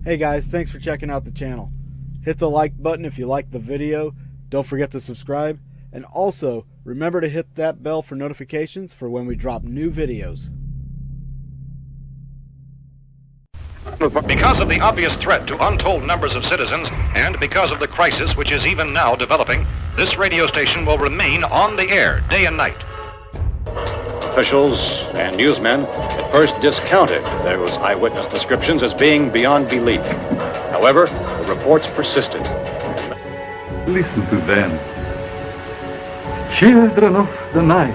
Hey guys, thanks for checking out the channel. Hit the like button if you liked the video. Don't forget to subscribe. And also, remember to hit that bell for notifications for when we drop new videos. Because of the obvious threat to untold numbers of citizens, and because of the crisis which is even now developing, this radio station will remain on the air day and night. Officials and newsmen at first discounted those eyewitness descriptions as being beyond belief. However, the reports persisted. Listen to them. Children of the night.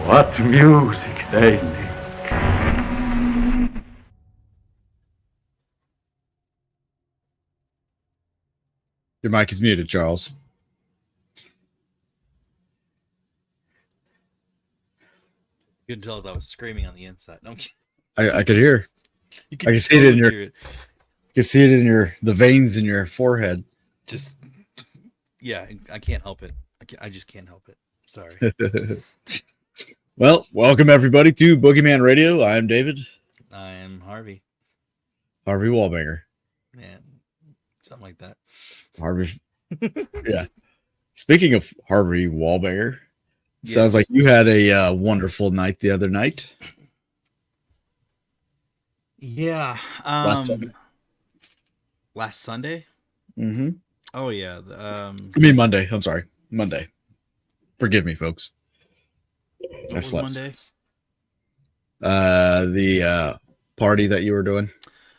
What music they make. Your mic is muted, Charles. You can tell as I was screaming on the inside. No, I could hear. you I can see it in your. hear it. You can see it in the veins in your forehead. Just, yeah, I can't help it. I just can't help it. Sorry. Well, welcome everybody to Boogeyman Radio. I'm David. I am Harvey. Harvey Wallbanger. Man, something like that. Harvey. Yeah. Speaking of Harvey Wallbanger, Yes. sounds like you had a wonderful night the other night. Yeah. Last Sunday. Last Sunday? Mm-hmm. Oh yeah. I mean Monday. I'm sorry, Monday. Forgive me, folks. What I was slept. Monday? The party that you were doing.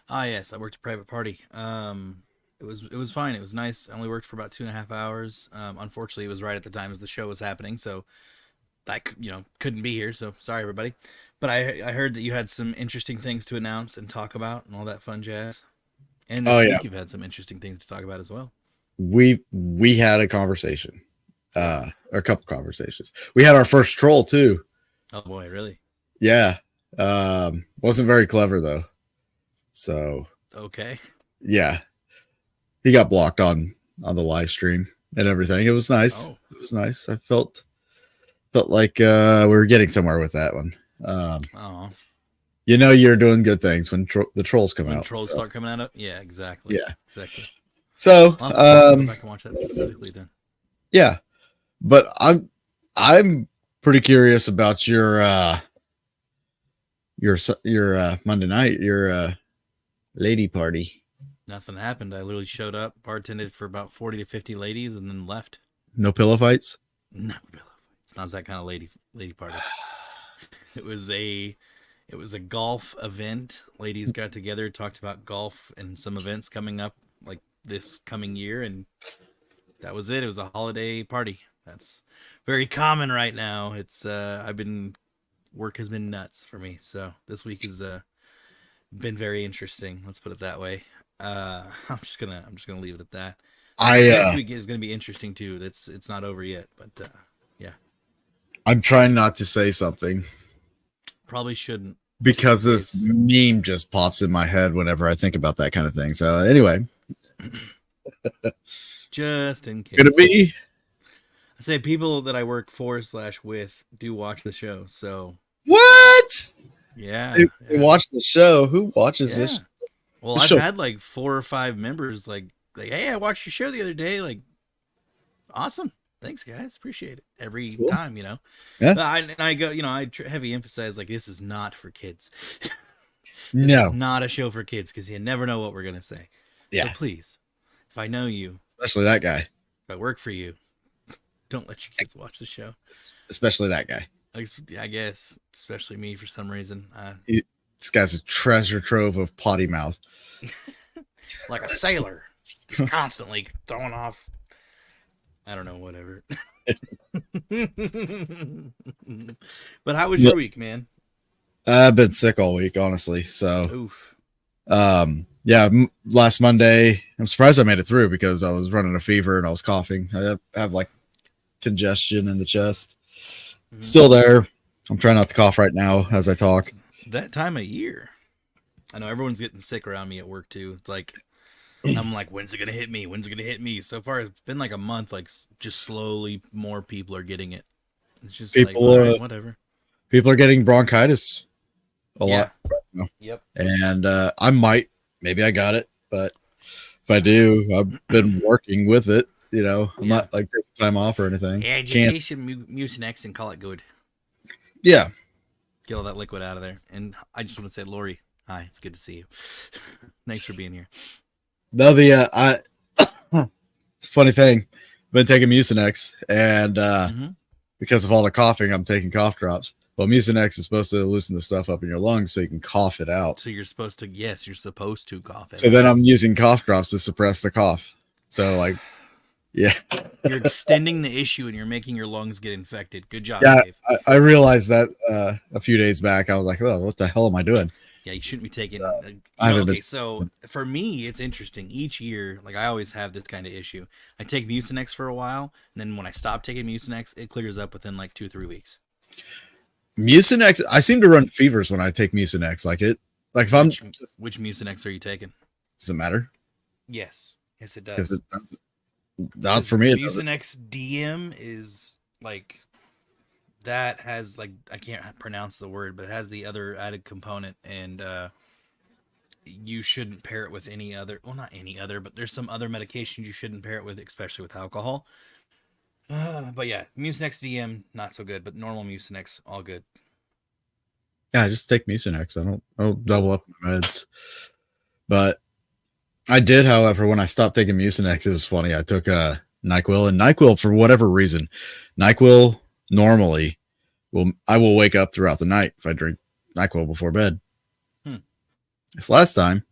Ah, yes. I worked a private party. It was fine. It was nice. I only worked for about 2.5 hours. Unfortunately, it was right at the time as the show was happening, so I couldn't be here. So sorry, everybody. But I heard that you had some interesting things to announce and talk about and all that fun jazz. And this week you've had some interesting things to talk about as well. We had a conversation, or a couple conversations. We had our first troll too. Oh boy, really? Yeah. Wasn't very clever though. So Okay. yeah, he got blocked on the live stream and everything. It was nice. Oh. It was nice. I felt like we were getting somewhere with that one. Oh. You know, you're doing good things when the trolls come When out. trolls so. start coming out. Yeah, exactly. Yeah. Exactly. So I'll have to go back and watch that specifically then. yeah, but I'm pretty curious about your Monday night, your lady party. Nothing happened. I literally showed up, bartended for about 40 to 50 ladies, and then left. No pillow fights. No, it's not that kind of lady party. It was a golf event. Ladies got together, talked about golf and some events coming up like this coming year, and that was it. It was a holiday party. That's very common right now. It's work has been nuts for me, so this week has been very interesting. Let's put it that way. I'm just gonna leave it at that. Next week is gonna be interesting too. It's not over yet, but yeah. I'm trying not to say something Probably shouldn't. because this meme just pops in my head whenever I think about that kind of thing. So anyway, Just in case. gonna be I say people that I work for/with do watch the show. So what? yeah. They watch the show. Who watches Yeah. this? Well, the I've show? had like 4 or 5 members like, hey, I watched your show the other day. Like, awesome. Thanks, guys. Appreciate it every Cool. time, Yeah. But I go, I heavy emphasize like this is not for kids. This No. is not a show for kids because you never know what we're gonna say. Yeah. So please, if I know you, Especially that guy. if I work for you, don't let your kids watch the show. Especially that guy. I guess, especially me for some reason. This guy's a treasure trove of potty mouth. Like a sailor, just constantly throwing off. I don't know, whatever. But how was your week, man? I've been sick all week, honestly. So, Oof. yeah, last Monday, I'm surprised I made it through because I was running a fever and I was coughing. I have like congestion in the chest. Mm-hmm. Still there. I'm trying not to cough right now as I talk. That time of year. I know everyone's getting sick around me at work too. It's like, I'm like, when's it going to hit me? When's it going to hit me? So far, it's been like a month, like just slowly more people are getting it. It's just People, like, all right, whatever. People are getting bronchitis a lot Yep. And maybe I got it, but if I do, I've been working with it. I'm not like taking time off or anything. Yeah, just taste some Mucinex and call it good. Yeah. Get all that liquid out of there. And I just want to say, Lori, hi, it's good to see you. Thanks for being here. No, funny thing, I've been taking Mucinex, and because of all the coughing, I'm taking cough drops. Well, Mucinex is supposed to loosen the stuff up in your lungs so you can cough it out. So you're supposed to cough it. So then I'm using cough drops to suppress the cough. So yeah. You're extending the issue and you're making your lungs get infected. Good job, Yeah, Dave. I realized that a few days back. I was like, oh, what the hell am I doing? Yeah, you shouldn't be taking. So for me, it's interesting. Each year, like I always have this kind of issue. I take Mucinex for a while, and then when I stop taking Mucinex, it clears up within like 2-3 weeks. Mucinex, I seem to run fevers when I take Mucinex. Which Mucinex are you taking? Does it matter? Yes, it does. Because it doesn't. Not for me. Mucinex DM is like that has like I can't pronounce the word, but it has the other added component, and you shouldn't pair it with any other. Well, not any other, but there's some other medications you shouldn't pair it with, especially with alcohol. But yeah, Mucinex DM not so good, but normal Mucinex all good. Yeah, I just take Mucinex. I don't double up my meds. But I did, however, when I stopped taking Mucinex, it was funny. I took NyQuil, and NyQuil, for whatever reason, NyQuil normally I will wake up throughout the night if I drink NyQuil before bed. This last time,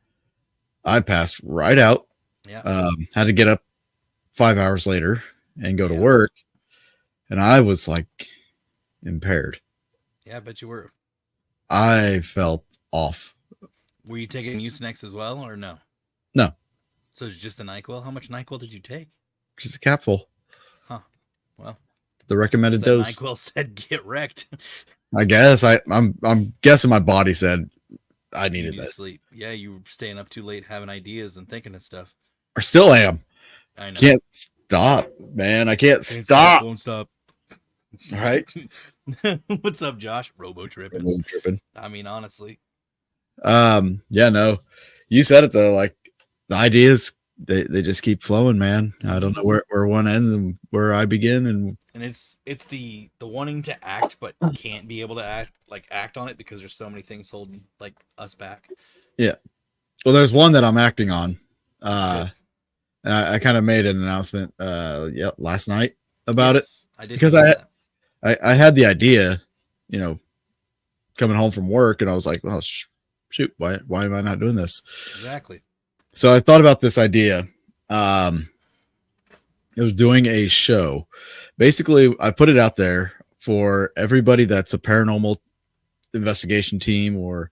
I passed right out. Yeah. Had to get up 5 hours later and go to work, and I was like impaired. Yeah, I bet you were. I felt off. Were you taking Mucinex as well, or no? No. So it's just the NyQuil? How much NyQuil did you take? Just a capful. Huh. Well, the recommended dose. NyQuil said get wrecked. I guess I'm guessing my body said I needed this. Sleep. Yeah, you were staying up too late having ideas and thinking of stuff. Or still am. I know. Can't stop, man. I can't stop. Won't stop. All right. What's up, Josh? Robo tripping. I mean, honestly. Yeah, no. You said it though. Like the ideas, they just keep flowing, man. I don't know where one ends and where I begin, and it's the wanting to act but can't be able to act on it because there's so many things holding like us back. Yeah. Well, there's one that I'm acting on. And I kind of made an announcement last night about it. I did because I had the idea, coming home from work, and I was like, well, shoot, why am I not doing this? Exactly. So I thought about this idea. It was doing a show. Basically, I put it out there for everybody that's a paranormal investigation team or,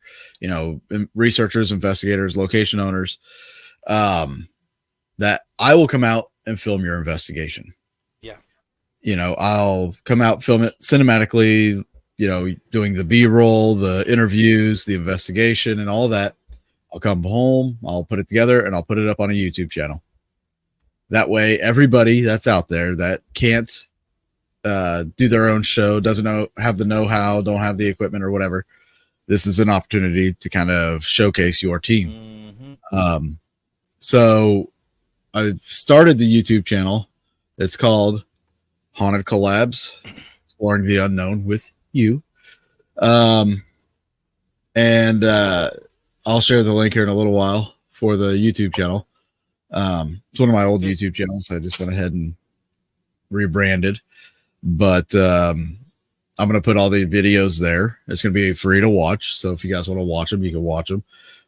researchers, investigators, location owners, that I will come out and film your investigation. Yeah. I'll come out, film it cinematically, doing the B-roll, the interviews, the investigation, and all that. I'll come home, I'll put it together, and I'll put it up on a YouTube channel. That way, everybody that's out there that can't do their own show, doesn't have the know-how, don't have the equipment or whatever, this is an opportunity to kind of showcase your team. Mm-hmm. So I've started the YouTube channel. It's called Haunted Collabs, Exploring the Unknown with You. And I'll share the link here in a little while for the YouTube channel. It's one of my old YouTube channels. I just went ahead and rebranded, but I'm going to put all the videos there. It's going to be free to watch. So if you guys want to watch them, you can watch them.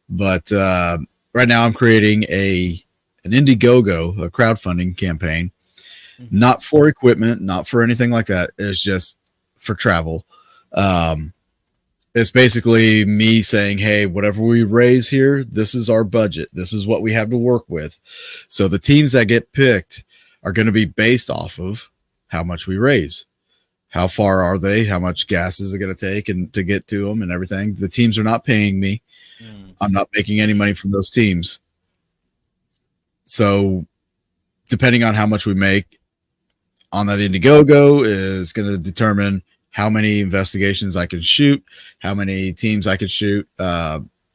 But right now I'm creating an Indiegogo, a crowdfunding campaign, not for equipment, not for anything like that. It's just for travel. It's basically me saying, hey, whatever we raise here, this is our budget. This is what we have to work with. So the teams that get picked are going to be based off of how much we raise. How far are they? How much gas is it going to take and to get to them and everything? The teams are not paying me. I'm not making any money from those teams. So depending on how much we make on that Indiegogo is going to determine how many investigations I can shoot, how many teams I can shoot,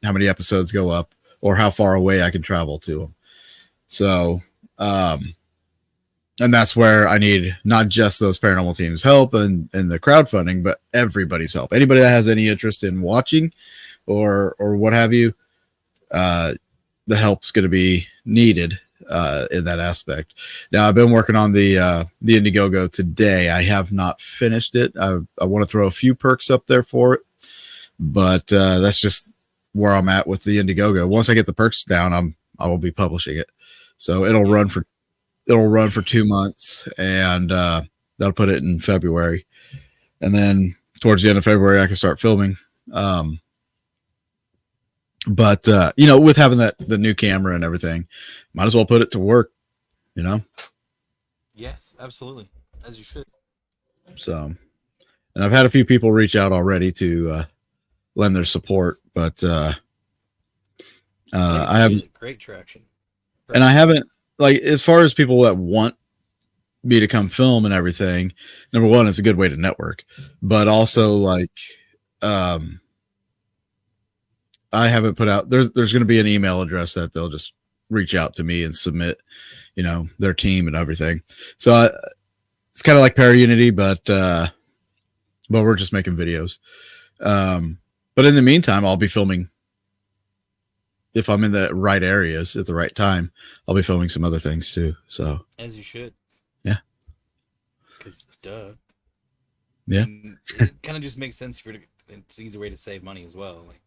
how many episodes go up or how far away I can travel to them. So, and that's where I need not just those paranormal teams' help and the crowdfunding, but everybody's help. Anybody that has any interest in watching or what have you, the help's going to be needed in that aspect. Now, I've been working on the Indiegogo today. I have not finished it. I want to throw a few perks up there for it, but that's just where I'm at with the Indiegogo. Once I get the perks down, I will be publishing it. So it'll run for 2 months, and that'll put it in February. And then towards the end of February, I can start filming. But with having the new camera and everything, might as well put it to work, Yes, absolutely. As you should. So, and I've had a few people reach out already to lend their support, but I haven't. Great traction. And I haven't, like, as far as people that want me to come film and everything, number one, it's a good way to network, but also like, I haven't put out, there's going to be an email address that they'll just reach out to me and submit, their team and everything. So it's kind of like Para-Unity, but we're just making videos. But in the meantime, I'll be filming. If I'm in the right areas at the right time, I'll be filming some other things too. So as you should. Yeah. Because duh. Yeah. And it kind of just makes sense it's an easy way to save money as well. Like,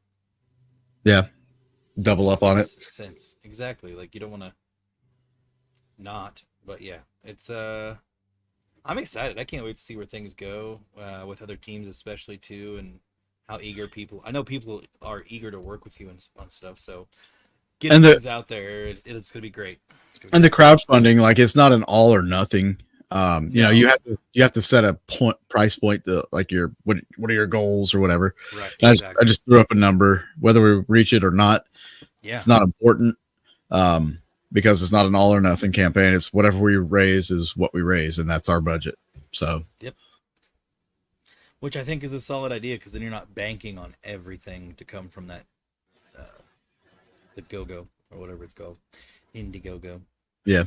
yeah. Double up on it. Sense. Exactly. Like you don't want to not, but yeah, it's I'm excited. I can't wait to see where things go with other teams, especially too, and how eager people. I know people are eager to work with you on stuff. So getting things out there, it's gonna be great. And the crowdfunding, like, it's not an all or nothing. You have to set a price point to, like, what are your goals or whatever. Right. Exactly. I just threw up a number, whether we reach it or not. Yeah. It's not important. Because it's not an all or nothing campaign. It's whatever we raise is what we raise, and that's our budget. So, yep. Which I think is a solid idea, because then you're not banking on everything to come from that, the Go-Go or whatever it's called, Indiegogo. Yeah.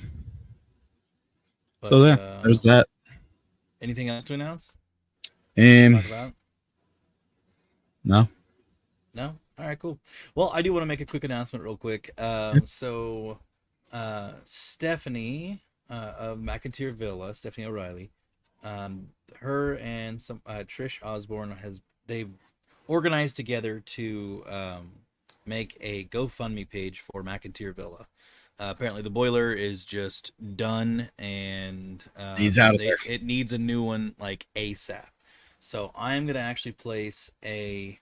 But, so there's that. Anything else to announce? No. No. All right, cool. Well, I do want to make a quick announcement real quick. So Stephanie of McIntyre Villa, Stephanie O'Reilly, her and some Trish Osborne they've organized together to make a GoFundMe page for McIntyre Villa. Apparently the boiler is just done, and it needs a new one like ASAP. So I'm gonna actually place a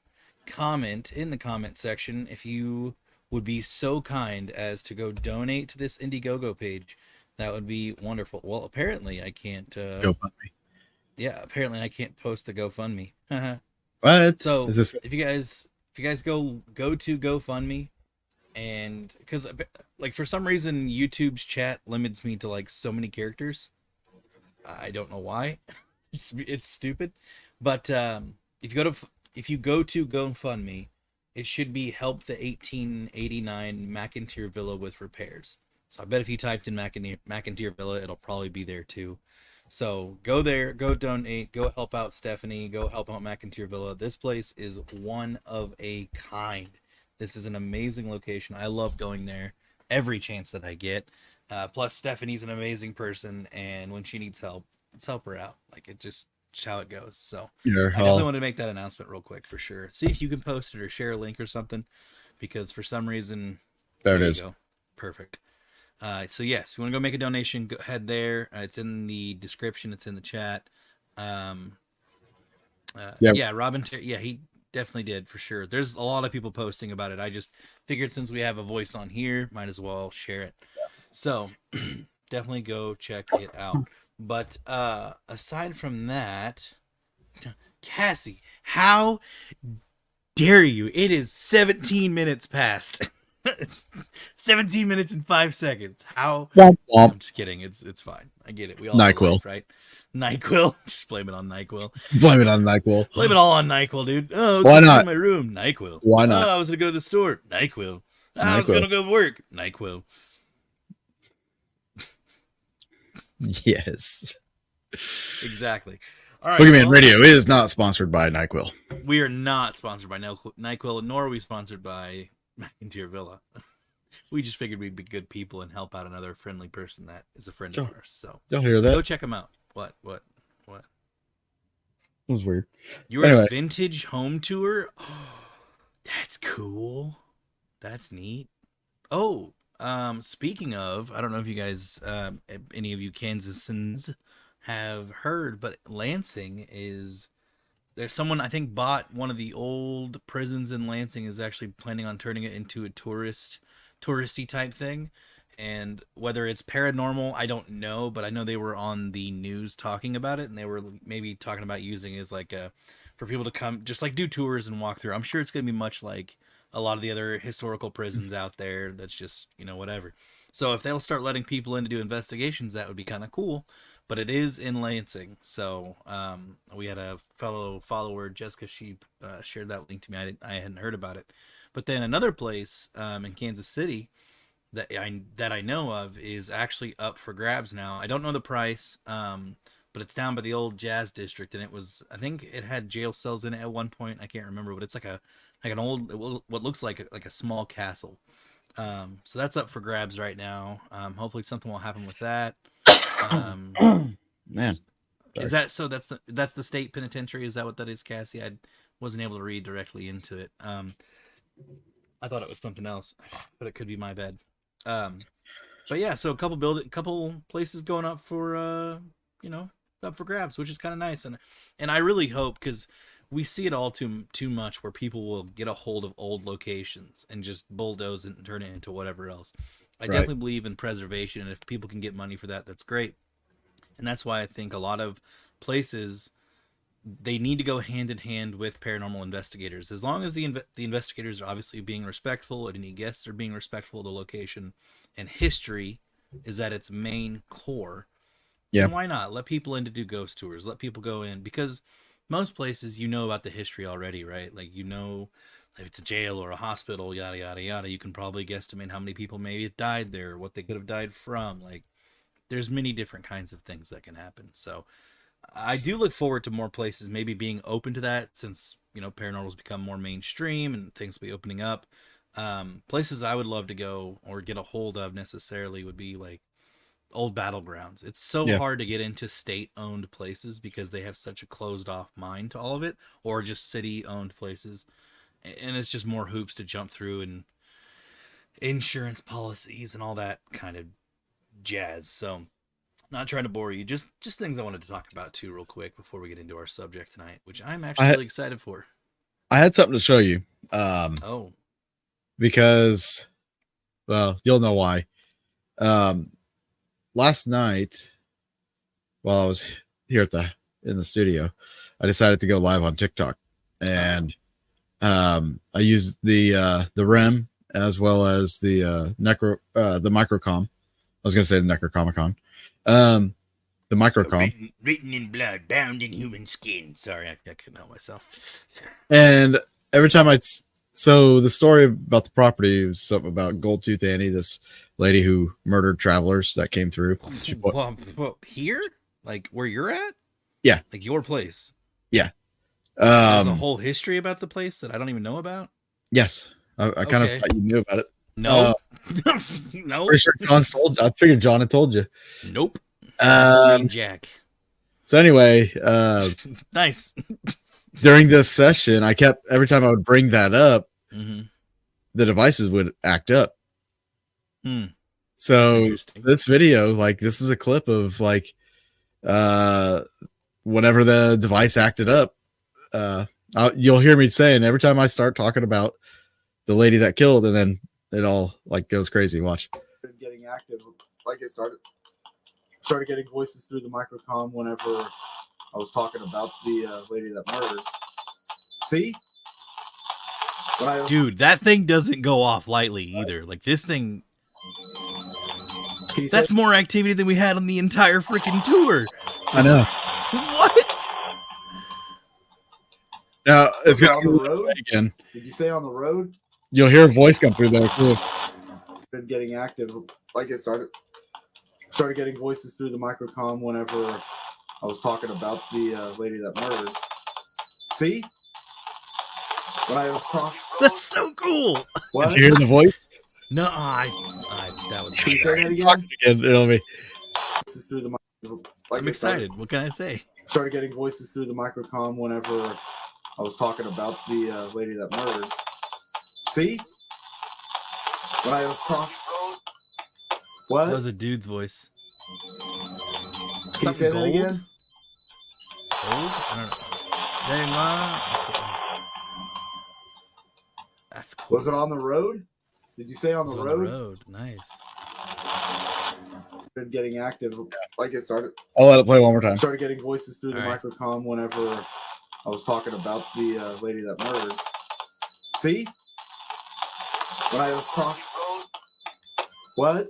comment in the comment section if you would be so kind as to go donate to this Indiegogo page. That would be wonderful. Well, apparently I can't GoFundMe. Yeah, apparently I can't post the GoFundMe. What? So is this? if you guys go to GoFundMe, and because like for some reason YouTube's chat limits me to like so many characters. I don't know why. It's stupid. But if you go to GoFundMe, it should be help the 1889 McIntyre Villa with repairs. So I bet if you typed in McIntyre Villa, it'll probably be there too. So go there, go donate, go help out Stephanie, go help out McIntyre Villa. This place is one of a kind. This is an amazing location. I love going there every chance that I get. Plus Stephanie's an amazing person, and when she needs help, let's help her out. Like, it's just how it goes. So I definitely want to make that announcement real quick for sure. See if you can post it or share a link or something, because for some reason there it is. Go. Perfect. So yes, if you want to go make a donation, go ahead there. It's in the description. It's in the chat. Yeah, Robin. He definitely did for sure. There's a lot of people posting about it. I just figured since we have a voice on here, might as well share it. So definitely go check it out. But aside from that, Cassie, how dare you? It is 17 minutes past. 17 minutes and 5 seconds. How? Womp womp. I'm just kidding. It's fine. I get it. We all have a NyQuil. life, right? NyQuil. Just blame it on NyQuil. Blame it on NyQuil. Blame it all on NyQuil, dude. Oh, I was Why gonna not? In my room. NyQuil. Why not? Oh, I was gonna go to the store. NyQuil. Oh, I was NyQuil. gonna go to work. NyQuil. Yes. Exactly. All right. Boogeyman well, Radio is not sponsored by NyQuil. We are not sponsored by NyQuil, nor are we sponsored by McIntyre Villa. We just figured we'd be good people and help out another friendly person that is a friend of ours. So Y'all hear that? go check them out. What? It was weird. You were Anyway. at a vintage home tour? That's cool. That's neat. Oh, speaking of, I don't know if you guys, any of you Kansasans have heard, but Lansing is, there's someone I think bought one of the old prisons in Lansing, is actually planning on turning it into a touristy type thing. And whether it's paranormal, I don't know, but I know they were on the news talking about it, and they were maybe talking about using it as like for people to come just like do tours and walk through. I'm sure it's going to be much like a lot of the other historical prisons out there. That's just, whatever. So if they'll start letting people in to do investigations, that would be kind of cool. But it is in Lansing. So we had a fellow follower, Jessica, she shared that link to me. I hadn't heard about it. But then another place in Kansas City that I know of is actually up for grabs now. I don't know the price, but it's down by the old Jazz District, and I think it had jail cells in it at one point. I can't remember, but it's like an old, what looks like a small castle. So that's up for grabs right now. Hopefully something will happen with that. Man. Is that so? That's the state penitentiary. Is that what that is, Cassie? I wasn't able to read directly into it. I thought it was something else, but it could be my bad. But yeah, so a couple places going up for up for grabs, which is kind of nice, and I really hope, because we see it all too much, where people will get a hold of old locations and just bulldoze it and turn it into whatever else. I definitely believe in preservation, and if people can get money for that, that's great. And that's why I think a lot of places, they need to go hand in hand with paranormal investigators. As long as the investigators are obviously being respectful, and any guests are being respectful of the location, and history is at its main core, then why not? Let people in to do ghost tours. Let people go in, because most places, about the history already, right? Like, if it's a jail or a hospital, yada, yada, yada, you can probably guesstimate how many people maybe died there, what they could have died from. Like, there's many different kinds of things that can happen. So I do look forward to more places maybe being open to that, since, paranormal's become more mainstream and things will be opening up. Places I would love to go or get a hold of necessarily would be like old battlegrounds. It's so hard to get into state-owned places because they have such a closed-off mind to all of it, or just city-owned places. And it's just more hoops to jump through, and insurance policies and all that kind of jazz. So, not trying to bore you, just things I wanted to talk about too real quick before we get into our subject tonight, which I'm actually really excited for. I had something to show you. Because, well, you'll know why. Last night, while I was here in the studio, I decided to go live on TikTok, and I used the REM as well as the the microcom. I was going to say the Necrocomicon. The microcom. Written in blood, bound in human skin. Sorry, I couldn't help myself. And every time so the story about the property was something about Goldtooth Annie, this lady who murdered travelers that came through. Well, here? Like where you're at? Yeah. Like your place? Yeah. There's a whole history about the place that I don't even know about? Yes. I kind of thought you knew about it. No. No. Pretty sure John told you. I figured John had told you. Nope. Jack. So anyway, nice. During this session, every time I would bring that up, the devices would act up. So this video, this is a clip of whenever the device acted up. You'll hear me saying every time I start talking about the lady that killed, and then it all goes crazy. Watch. Getting active, it started getting voices through the microcom whenever I was talking about the lady that murdered. See? Dude, that thing doesn't go off lightly either. Like this thing, that's more activity than we had on the entire freaking tour. I know. What? Now it's Okay, going on the to road? again. Did you say on the road? You'll hear a voice come through there too. Been getting active. Like it started getting voices through the microcom whenever I was talking about the lady that murdered. See? When I was talking. That's so cool. What? Did you hear the voice? No, that was. Can you say that again? Talking again. You know me. Voices through the I'm excited. What can I say? Started getting voices through the microcom whenever I was talking about the lady that murdered. See? When I was talking. What? That was a dude's voice. Can you Something say that gold? again? Gold? I don't know. Dang, that's cool. Was it on the road? Did you say on It's the on road? the road. Nice. Been getting active. Like it started I'll let it play one more time. started getting voices through the All right. microcom whenever I was talking about the lady that murdered. See? When I was talking. What?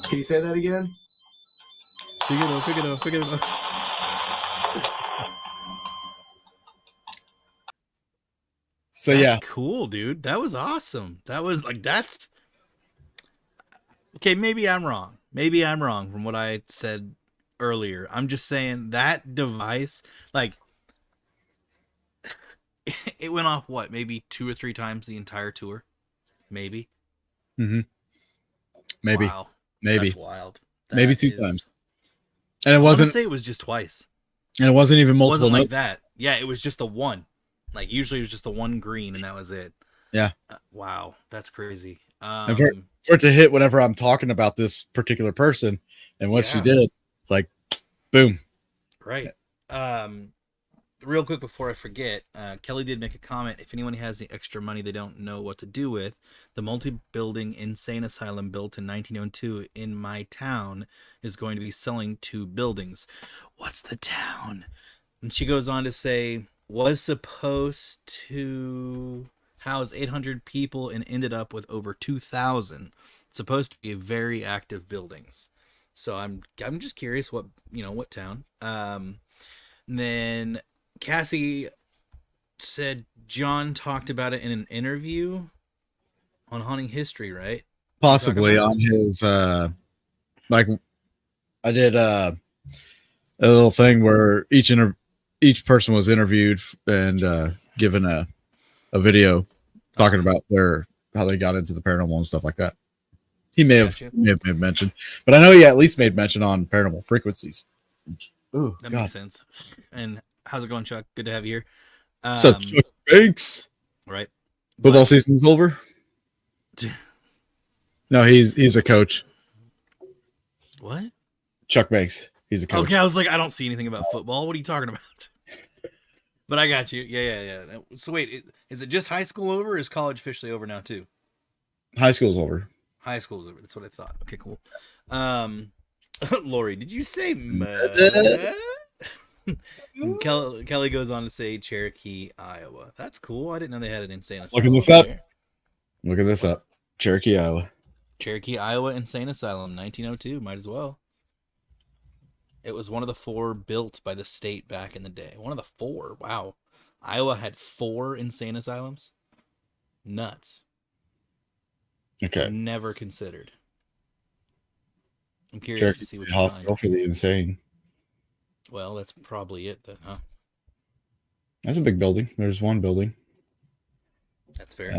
Can you say that again? Pick it up. So That's yeah, cool, dude. That was awesome. That was like that's okay. Maybe I'm wrong. Maybe I'm wrong from what I said earlier. I'm just saying that device, like, it went off what? Maybe 2 or 3 times the entire tour. Maybe. maybe, Wow. maybe, That's wild. maybe That 2 is- times, and it I want to wasn't, say it was just twice. and it wasn't even It multiple wasn't like notes. that. Yeah, it was just the one. Like usually it was just the one green and that was it. Yeah. Wow, that's crazy. And for it to hit whenever I'm talking about this particular person and what she Yeah. did, like, boom. Right. Real quick before I forget, Kelly did make a comment. If anyone has any extra money they don't know what to do with, the multi-building insane asylum built in 1902 in my town is going to be selling 2 buildings. What's the town? And she goes on to say, was supposed to house 800 people and ended up with over 2,000. Supposed to be very active buildings. So I'm just curious what town. And then Cassie said John talked about it in an interview on Haunting History, right? Possibly about on his like I did a little thing where each person was interviewed and given a video talking about how they got into the paranormal and stuff like that. He may have made mention, but I know he at least made mention on paranormal frequencies. Oh, That God. makes sense. And how's it going, Chuck? Good to have you here. What's up, Chuck Banks? Right. Football season's over. No, he's a coach. What? Chuck Banks. He's a coach. Okay, I was like, I don't see anything about football. What are you talking about? But I got you. Yeah. So wait, is it just high school over, or is college officially over now too? High school's over. High school's over. That's what I thought. Okay, cool. Lori, did you say Kelly goes on to say Cherokee, Iowa. That's cool. I didn't know they had an insane asylum. Looking this up. there. Look at this up. Cherokee, Iowa. Cherokee, Iowa Insane Asylum, 1902. Might as well. It was one of the 4 built by the state back in the day. One of the 4. Wow. Iowa had 4 insane asylums. Nuts. Okay. Never considered. I'm curious Cherokee to see what you Hospital find. for the insane. Well, that's probably it then, huh? That's a big building. There's one building. That's fair.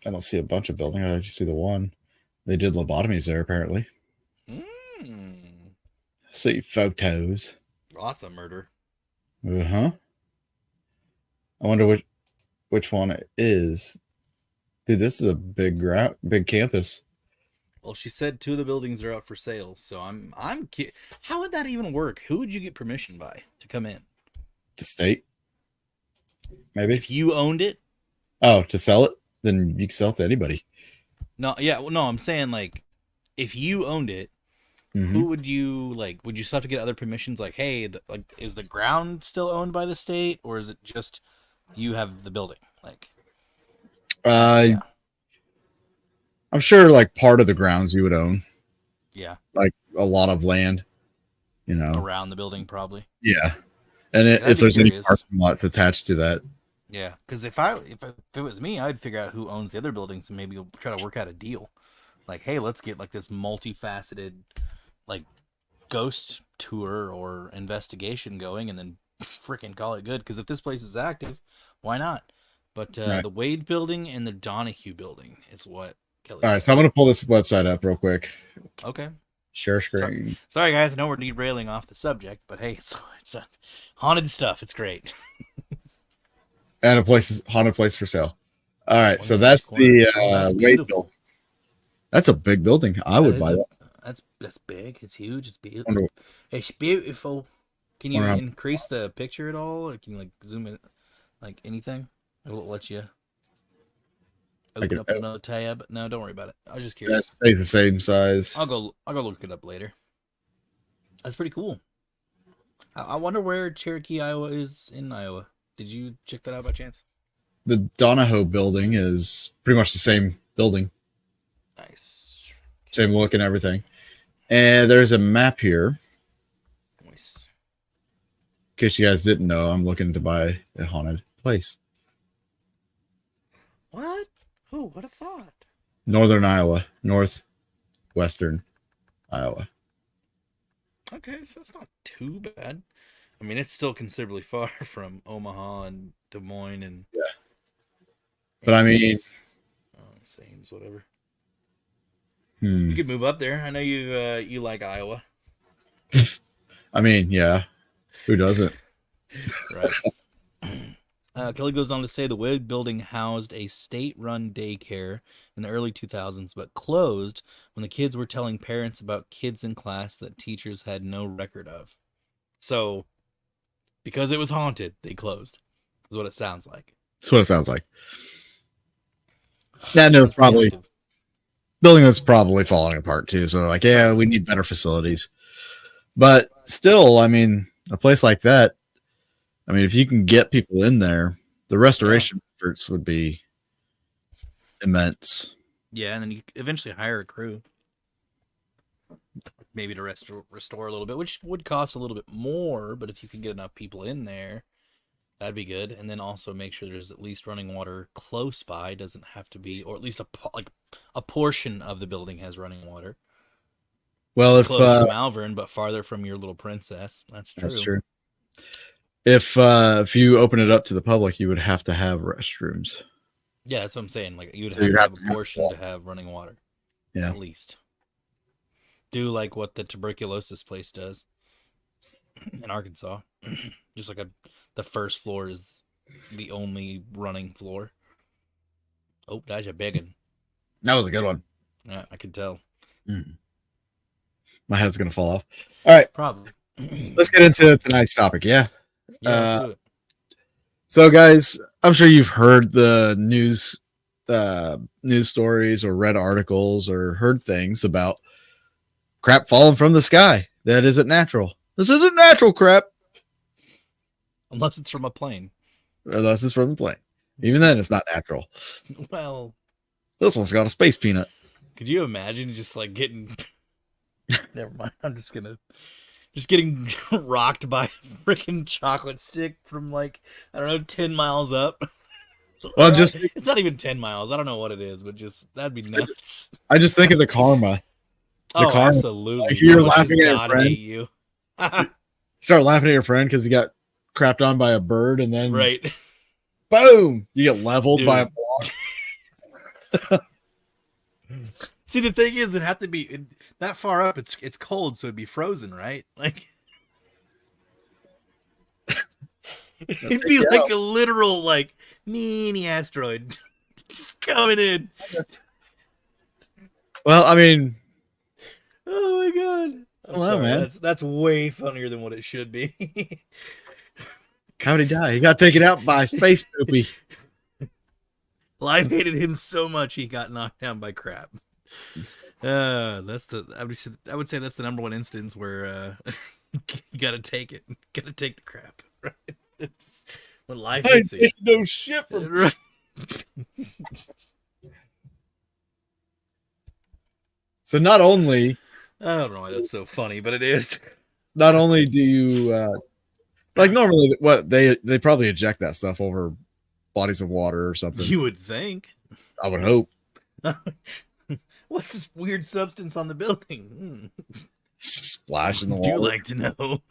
I don't see a bunch of buildings. I just see the one. They did lobotomies there, apparently. See photos. Lots of murder. I wonder which one it is. Dude, this is a big campus. Well, she said 2 of the buildings are up for sale, so I'm how would that even work? Who would you get permission by to come in? The state, maybe. If you owned it? Oh, to sell it? Then you can sell it to anybody. No, yeah, well, no, I'm saying like if you owned it Mhm. who would you like? Would you still have to get other permissions? Like, hey, is the ground still owned by the state, or is it just you have the building? Like, yeah, I'm sure like part of the grounds you would own, yeah, like a lot of land, you know. around the building probably. Yeah. And Yeah, I'd if be there's any curious. parking lots attached to that. Yeah, because if it was me, I'd figure out who owns the other buildings and maybe try to work out a deal. Like, hey, let's get like this multifaceted, like, ghost tour or investigation going, and then freaking call it good. Because if this place is active, why not? But Right. the Wade building and the Donahue building is what Kelly. All right, so I'm going to pull this website up real quick. Okay. Share screen. Sorry, guys. I know we're derailing off the subject, but hey, it's haunted stuff. It's great. And haunted place for sale. All right, so One that's corner. the That's Wade beautiful. building. That's a big building. I would buy that. That's big. It's huge. It's Wonder- beautiful. It's beautiful. Can you Wonder how- increase the picture at all? Or can you like zoom in, like anything? Will it let you open can- up another tab? No, don't worry about it. I was just That curious. stays the same size. I'll go look it up later. That's pretty cool. I wonder where Cherokee, Iowa is in Iowa. Did you check that out by chance? The Donahoe building is pretty much the same building, Nice. same look and everything. And there's a map here. Nice. In case you guys didn't know, I'm looking to buy a haunted place. What? Who would have thought? Northern Iowa, northwestern Iowa. Okay, so it's not too bad. I mean, it's still considerably far from Omaha and Des Moines and. Yeah. But I mean, Sames, whatever. hmm. You could move up there. I know you like Iowa, I mean, yeah. Who doesn't? right? Kelly goes on to say the Wade building housed a state-run daycare in the early 2000s, but closed when the kids were telling parents about kids in class that teachers had no record of. So, because it was haunted, they closed. Is what it sounds like. That's what it sounds like. That was probably Active. building was probably falling apart too. So like, yeah, we need better facilities. But still, I mean, a place like that, I mean, if you can get people in there, the restoration efforts would be immense. Yeah, and then you eventually hire a crew, maybe to restore a little bit, which would cost a little bit more. But if you can get enough people in there, that'd be good. And then also make sure there's at least running water close by. Doesn't have to be, or at least a portion of the building has running water. Well, if Close to Malvern, but farther from your little princess. That's true. that's true. If you open it up to the public, you would have to have restrooms. Yeah, that's what I'm saying. Like you'd So have you'd to have have to a have portion water. to have running water. Yeah. At least. Do like what the tuberculosis place does in Arkansas. Just like the first floor is the only running floor. Oh, that's a big one. That was a good one. Yeah, I can tell. My head's gonna fall off. All right, Probably. let's get into tonight's topic. Yeah. Yeah, let's do it. So, guys, I'm sure you've heard the news stories or read articles or heard things about crap falling from the sky. That isn't natural. This isn't natural crap. Unless it's from a plane. Unless it's from the plane. Even then, it's not natural. Well, This one's got a space peanut. could you imagine just like getting never mind. I'm just getting rocked by a freaking chocolate stick from like, I don't know, 10 miles up. Well, just it's not even 10 miles. I don't know what it is, but just that'd be nuts. I just think of the karma. Oh, karma. absolutely. Like, you're How much laughing does at your God friend. hate you? Start laughing at your friend because he got crapped on by a bird, and then Right. boom, you get leveled Dude. by a block. See, the thing is, it'd have to be that far up. It's cold, so it'd be frozen, right? Like it'd be like a literal like mini asteroid just coming in. Well, I mean, Oh my god! I'm Hello, sorry, man. That's way funnier than what it should be. how'd he die? He got taken out by space poopy. Life hated him so much he got knocked down by crap. I would say that's the number one instance where you gotta take it. Gotta take the crap. Right? It's when life I ain't hits you. taking no shit from. Right. So not only I don't know why that's so funny, but it is. do you like normally what they probably eject that stuff over bodies of water or something. You would think. I would hope. What's this weird substance on the building? Splash in the Would you water. like to know?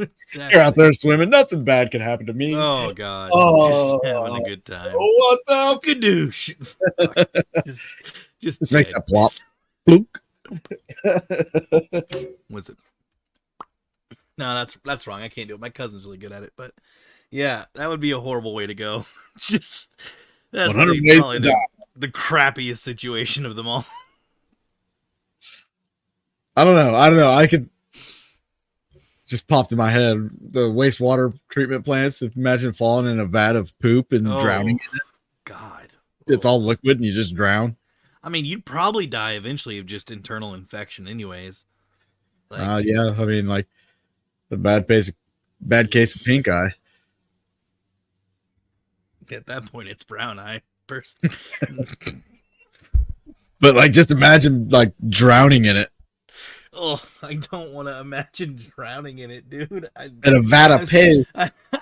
You're out there swimming. Nothing bad can happen to me. Oh God! Oh. Just having a good time. What the? Skadoosh. Just Let's make dead. that plop. Bloop. What's it? No, that's wrong. I can't do it. My cousin's really good at it, but yeah, that would be a horrible way to go. Just that's 100 ways probably to die. the crappiest situation of them all. I don't know. I could just popped in my head the wastewater treatment plants. Imagine falling in a vat of poop and drowning. God, It's all liquid and you just drown. I mean, you'd probably die eventually of just internal infection, anyways. Yeah. I mean, like the bad case of pink eye. At that point, it's brown eye. Person. But like, just imagine like drowning in it. Oh, I don't want to imagine drowning in it, dude. In a vat of piss.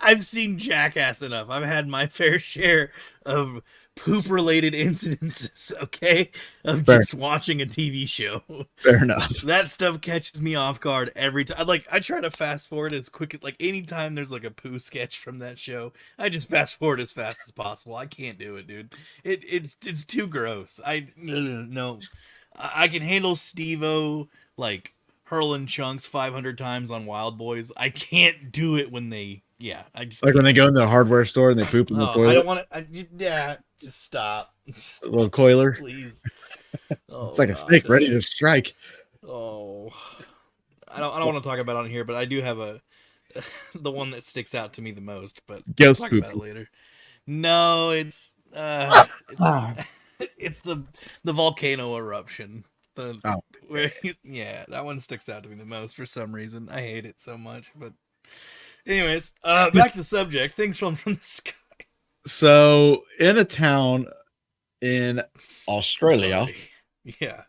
I've seen Jackass enough. I've had my fair share of poop-related incidences, okay? Of Fair. just watching a TV show. Fair enough. That stuff catches me off guard every time. I try to fast forward as quick as, anytime there's a poo sketch from that show, I just fast forward as fast as possible. I can't do it, dude. It's too gross. No. I can handle Steve-O, hurling chunks 500 times on Wild Boys. I can't do it when they, I just Like when they go in the hardware store and they poop in the toilet. I don't want to, just stop. Just, a little coiler. Please. Oh, It's like a snake ready to strike. Oh, I don't want to talk about it on here, but I do have the one that sticks out to me the most, but Ghost we'll talk poop. about it later. No, it's it's the volcano eruption. That one sticks out to me the most for some reason. I hate it so much, but anyways, back to the subject. Things from the sky. So in a town in Australia, yeah,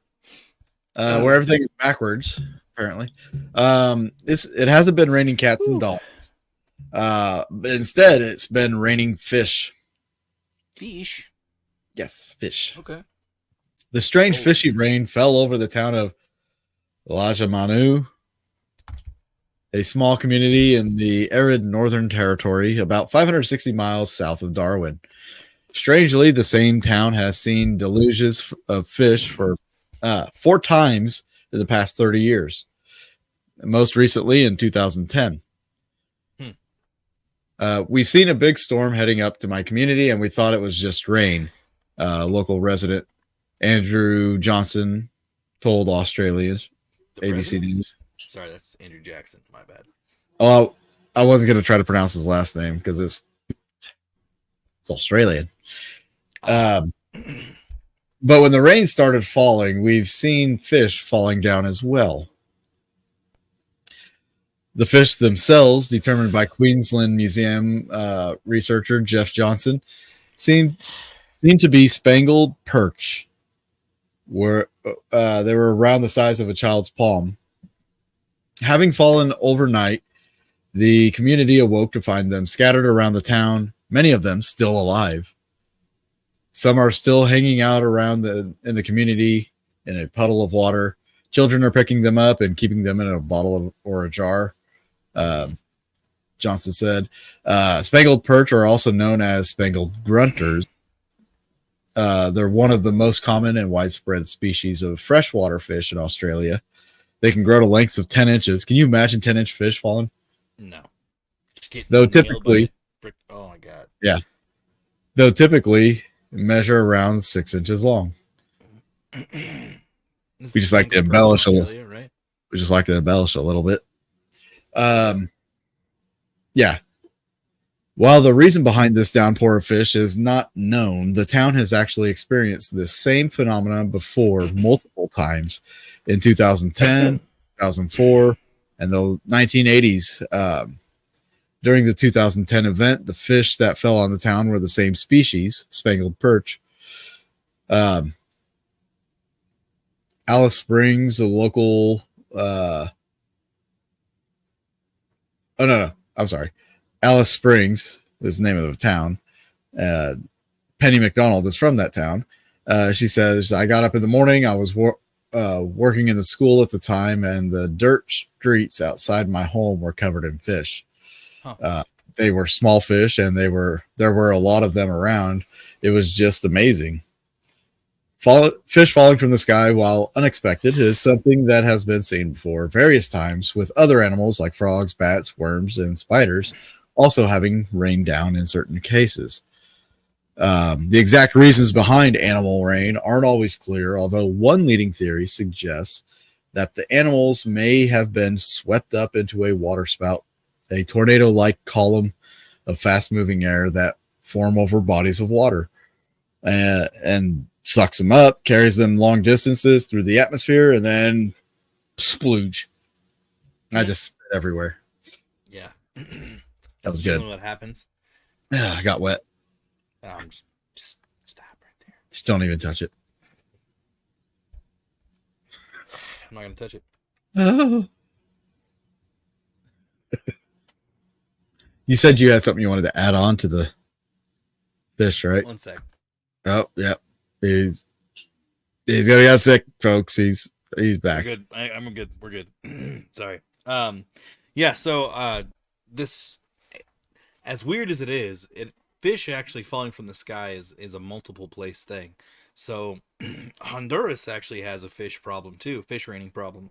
where everything is backwards, apparently, it hasn't been raining cats and dogs. But instead, it's been raining fish. Fish. Yes, fish. Okay. The strange fishy rain fell over the town of Lajamanu, a small community in the arid Northern Territory, about 560 miles south of Darwin. Strangely, the same town has seen deluges of fish for 4 times in the past 30 years, most recently in 2010. We've seen a big storm heading up to my community, and we thought it was just rain. Local resident Andrew Johnson told Australians, ABC News. Sorry, that's Andrew Jackson. My bad. Oh, I wasn't going to try to pronounce his last name because it's Australian. But when the rain started falling, we've seen fish falling down as well. The fish themselves, determined by Queensland Museum researcher Jeff Johnson, seem to be spangled perch, where they were around the size of a child's palm. Having fallen overnight, the community awoke to find them scattered around the town, many of them still alive. Some are still hanging out around in the community in a puddle of water. Children are picking them up and keeping them in a bottle or a jar. Johnson said, spangled perch are also known as spangled grunters. They're one of the most common and widespread species of freshwater fish in Australia. They can grow to lengths of 10 inches. Can you imagine 10-inch fish falling? No. Though typically, oh my God. Yeah. Though typically measure around 6 inches long. We just like to embellish a little. Right? We just like to embellish a little bit. Yeah. While the reason behind this downpour of fish is not known, the town has actually experienced this same phenomenon before multiple times in 2010, 2004, and the 1980s. During the 2010 event, the fish that fell on the town were the same species, spangled perch. Alice Springs, a local. I'm sorry. Alice Springs is the name of the town. Penny McDonald is from that town. She says, I got up in the morning. I was working in the school at the time, and the dirt streets outside my home were covered in fish. Huh. They were small fish, and there were a lot of them around. It was just amazing. Fish falling from the sky, while unexpected, is something that has been seen before various times with other animals like frogs, bats, worms, and spiders also having rained down in certain cases. The exact reasons behind animal rain aren't always clear, although one leading theory suggests that the animals may have been swept up into a waterspout, a tornado-like column of fast-moving air that form over bodies of water, and sucks them up, carries them long distances through the atmosphere, and then splooge. I just spit everywhere. Yeah. That was good. What happens? I got wet. Just stop right there. Just don't even touch it. I'm not gonna touch it. Oh. You said you had something you wanted to add on to the fish, right? 1 sec. Oh, yeah. He's gonna get sick, folks. He's back. We're good. I'm good. We're good. Sorry. Yeah. So this, as weird as it is, fish actually falling from the sky is a multiple place thing. So Honduras actually has a fish problem too, fish raining problem.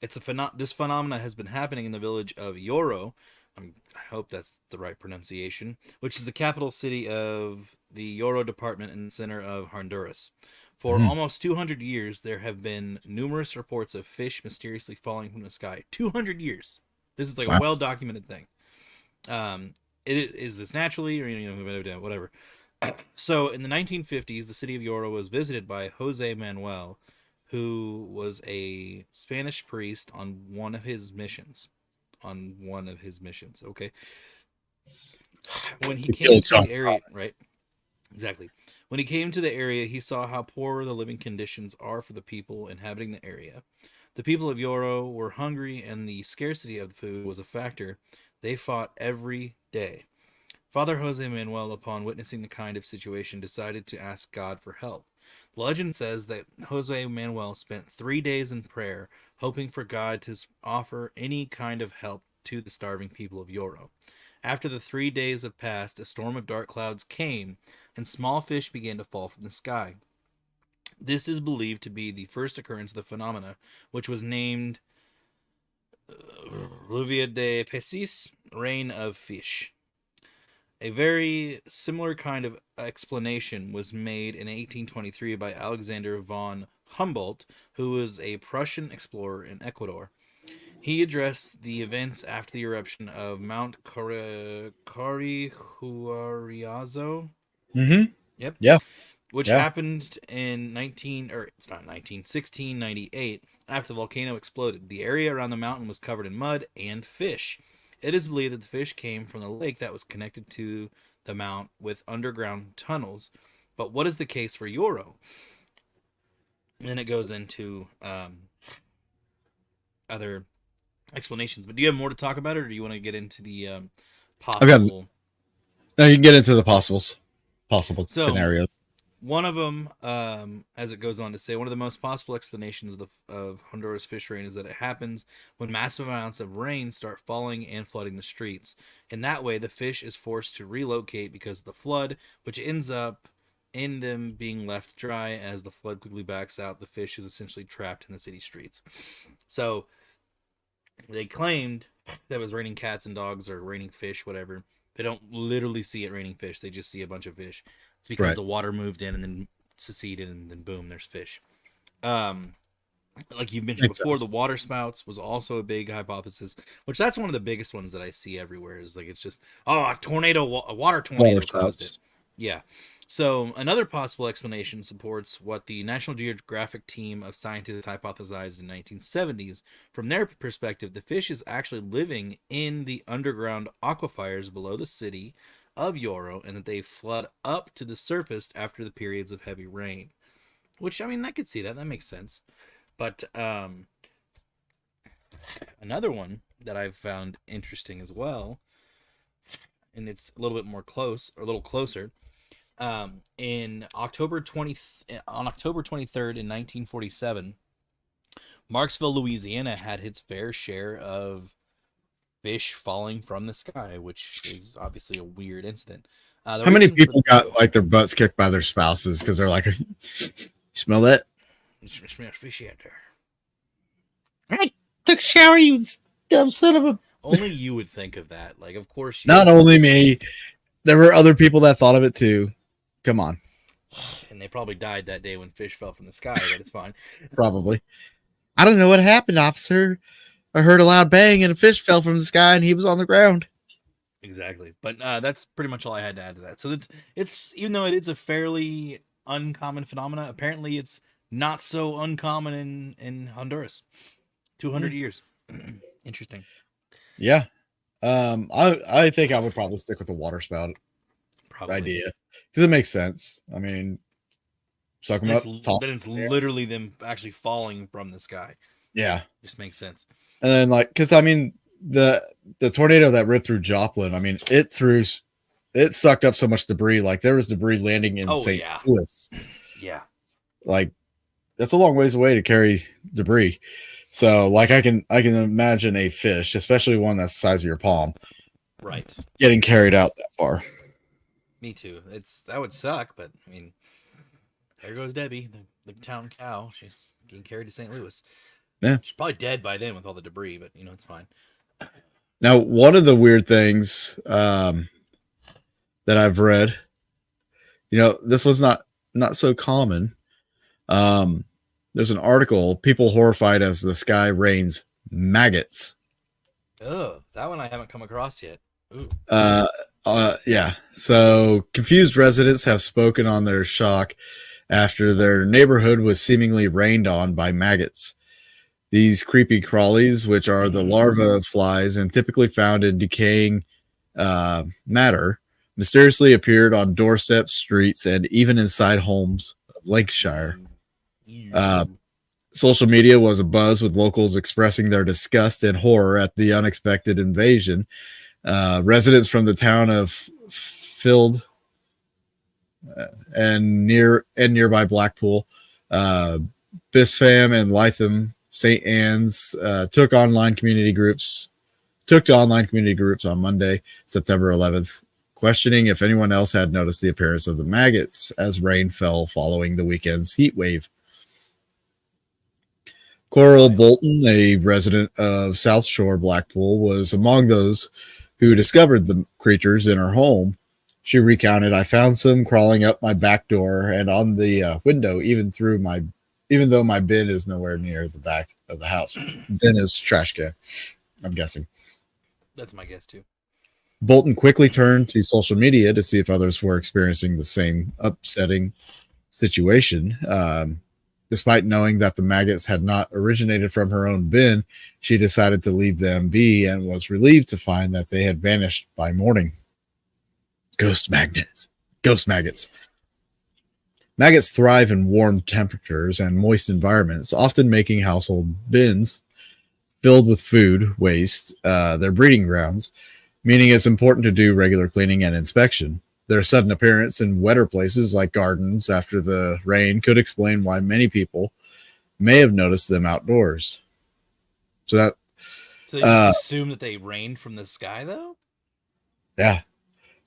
It's this phenomena has been happening in the village of Yoro. I hope that's the right pronunciation, which is the capital city of the Yoro department in the center of Honduras. For almost 200 years, there have been numerous reports of fish mysteriously falling from the sky. 200 years. This is like a well-documented thing. Is this naturally, or whatever? So in the 1950s, the city of Yoro was visited by Jose Manuel, who was a Spanish priest on one of his missions. Okay. When he came to the area, right? Exactly. When he came to the area, he saw how poor the living conditions are for the people inhabiting the area. The people of Yoro were hungry, and the scarcity of food was a factor. They fought every day. Father Jose Manuel, upon witnessing the kind of situation, decided to ask God for help. The legend says that Jose Manuel spent 3 days in prayer, hoping for God to offer any kind of help to the starving people of Yoro. After the 3 days had passed, a storm of dark clouds came, and small fish began to fall from the sky. This is believed to be the first occurrence of the phenomena, which was named Lluvia de Peces, rain of fish. A very similar kind of explanation was made in 1823 by Alexander von Humboldt, who was a Prussian explorer in Ecuador. He addressed the events after the eruption of Mount Carihuariazo. Mm-hmm. Yep. Yeah. Which happened in 1698 after the volcano exploded. The area around the mountain was covered in mud and fish. It is believed that the fish came from the lake that was connected to the mount with underground tunnels. But what is the case for Yoro? And then it goes into other explanations. But do you have more to talk about it, or do you want to get into the possible? No, you can get into the possible scenarios. One of them, as it goes on to say, one of the most possible explanations of Honduras fish rain is that it happens when massive amounts of rain start falling and flooding the streets. In that way, the fish is forced to relocate because of the flood, which ends up in them being left dry. As the flood quickly backs out, the fish is essentially trapped in the city streets. So they claimed that it was raining cats and dogs or raining fish, whatever. They don't literally see it raining fish. They just see a bunch of fish. It's because the water moved in and then seceded, and then boom, there's fish. Like you've mentioned Makes before, sense. the water spouts was also a big hypothesis, which that's one of the biggest ones that I see everywhere. Is like it's just a tornado, a water Water tornado caused it. spouts. Yeah. So another possible explanation supports what the National Geographic team of scientists hypothesized in 1970s. From their perspective, the fish is actually living in the underground aquifers below the city of Yoro, and that they flood up to the surface after the periods of heavy rain. Which I mean, I could see that. That makes sense. But another one that I've found interesting as well, and it's a little bit more close or a little closer. In on October 23rd in 1947, Marksville, Louisiana had its fair share of fish falling from the sky, which is obviously a weird incident. The How many reason for people got like their butts kicked by their spouses because they're like, "You smell that? it smells fishy out there. I took a shower, you dumb son of a." Only you would think of that. Like, of course, Not only me, there were other people that thought of it too. Come on, and they probably died that day when fish fell from the sky, but it's fine. probably. I don't know what happened, officer. I heard a loud bang and a fish fell from the sky and he was on the ground. Exactly. But that's pretty much all I had to add to that. So it's even though it is a fairly uncommon phenomena, apparently it's not so uncommon in Honduras. 200 years. Interesting. Yeah. I think I would probably stick with the water spout Probably. idea because it makes sense. I mean, suck them up. Then it's literally them actually falling from the sky. Yeah. Just makes sense. And then because I mean the tornado that ripped through Joplin, I mean it sucked up so much debris. Like there was debris landing in St. Louis. Yeah. Like that's a long ways away to carry debris. So like I can imagine a fish, especially one that's the size of your palm, right, getting carried out that far. Me too. That would suck, but I mean, there goes Debbie, the town cow. She's getting carried to St. Louis. Yeah. She's probably dead by then with all the debris, but it's fine. Now, one of the weird things that I've read, this was not so common. There's an article, people horrified as the sky rains maggots. Oh, that one I haven't come across yet. Ooh. Yeah. So confused residents have spoken on their shock after their neighborhood was seemingly rained on by maggots. These creepy crawlies, which are the larvae of flies and typically found in decaying matter, mysteriously appeared on doorsteps, streets, and even inside homes of Lancashire. Social media was abuzz with locals expressing their disgust and horror at the unexpected invasion. Residents from the town of Field and nearby Blackpool, Bispham and Lytham, St. Anne's took to online community groups on Monday, September 11th, questioning if anyone else had noticed the appearance of the maggots as rain fell following the weekend's heat wave. Coral Bolton, a resident of South Shore, Blackpool, was among those who discovered the creatures in her home. She recounted, "I found some crawling up my back door and on the window, even though my bin is nowhere near the back of the house." Bin is trash can, I'm guessing. That's my guess too. Bolton quickly turned to social media to see if others were experiencing the same upsetting situation. Despite knowing that the maggots had not originated from her own bin, she decided to leave them be and was relieved to find that they had vanished by morning. Ghost maggots. Maggots thrive in warm temperatures and moist environments, often making household bins filled with food waste their breeding grounds, meaning it's important to do regular cleaning and inspection. Their sudden appearance in wetter places like gardens after the rain could explain why many people may have noticed them outdoors. So they just assume that they rained from the sky, though? Yeah.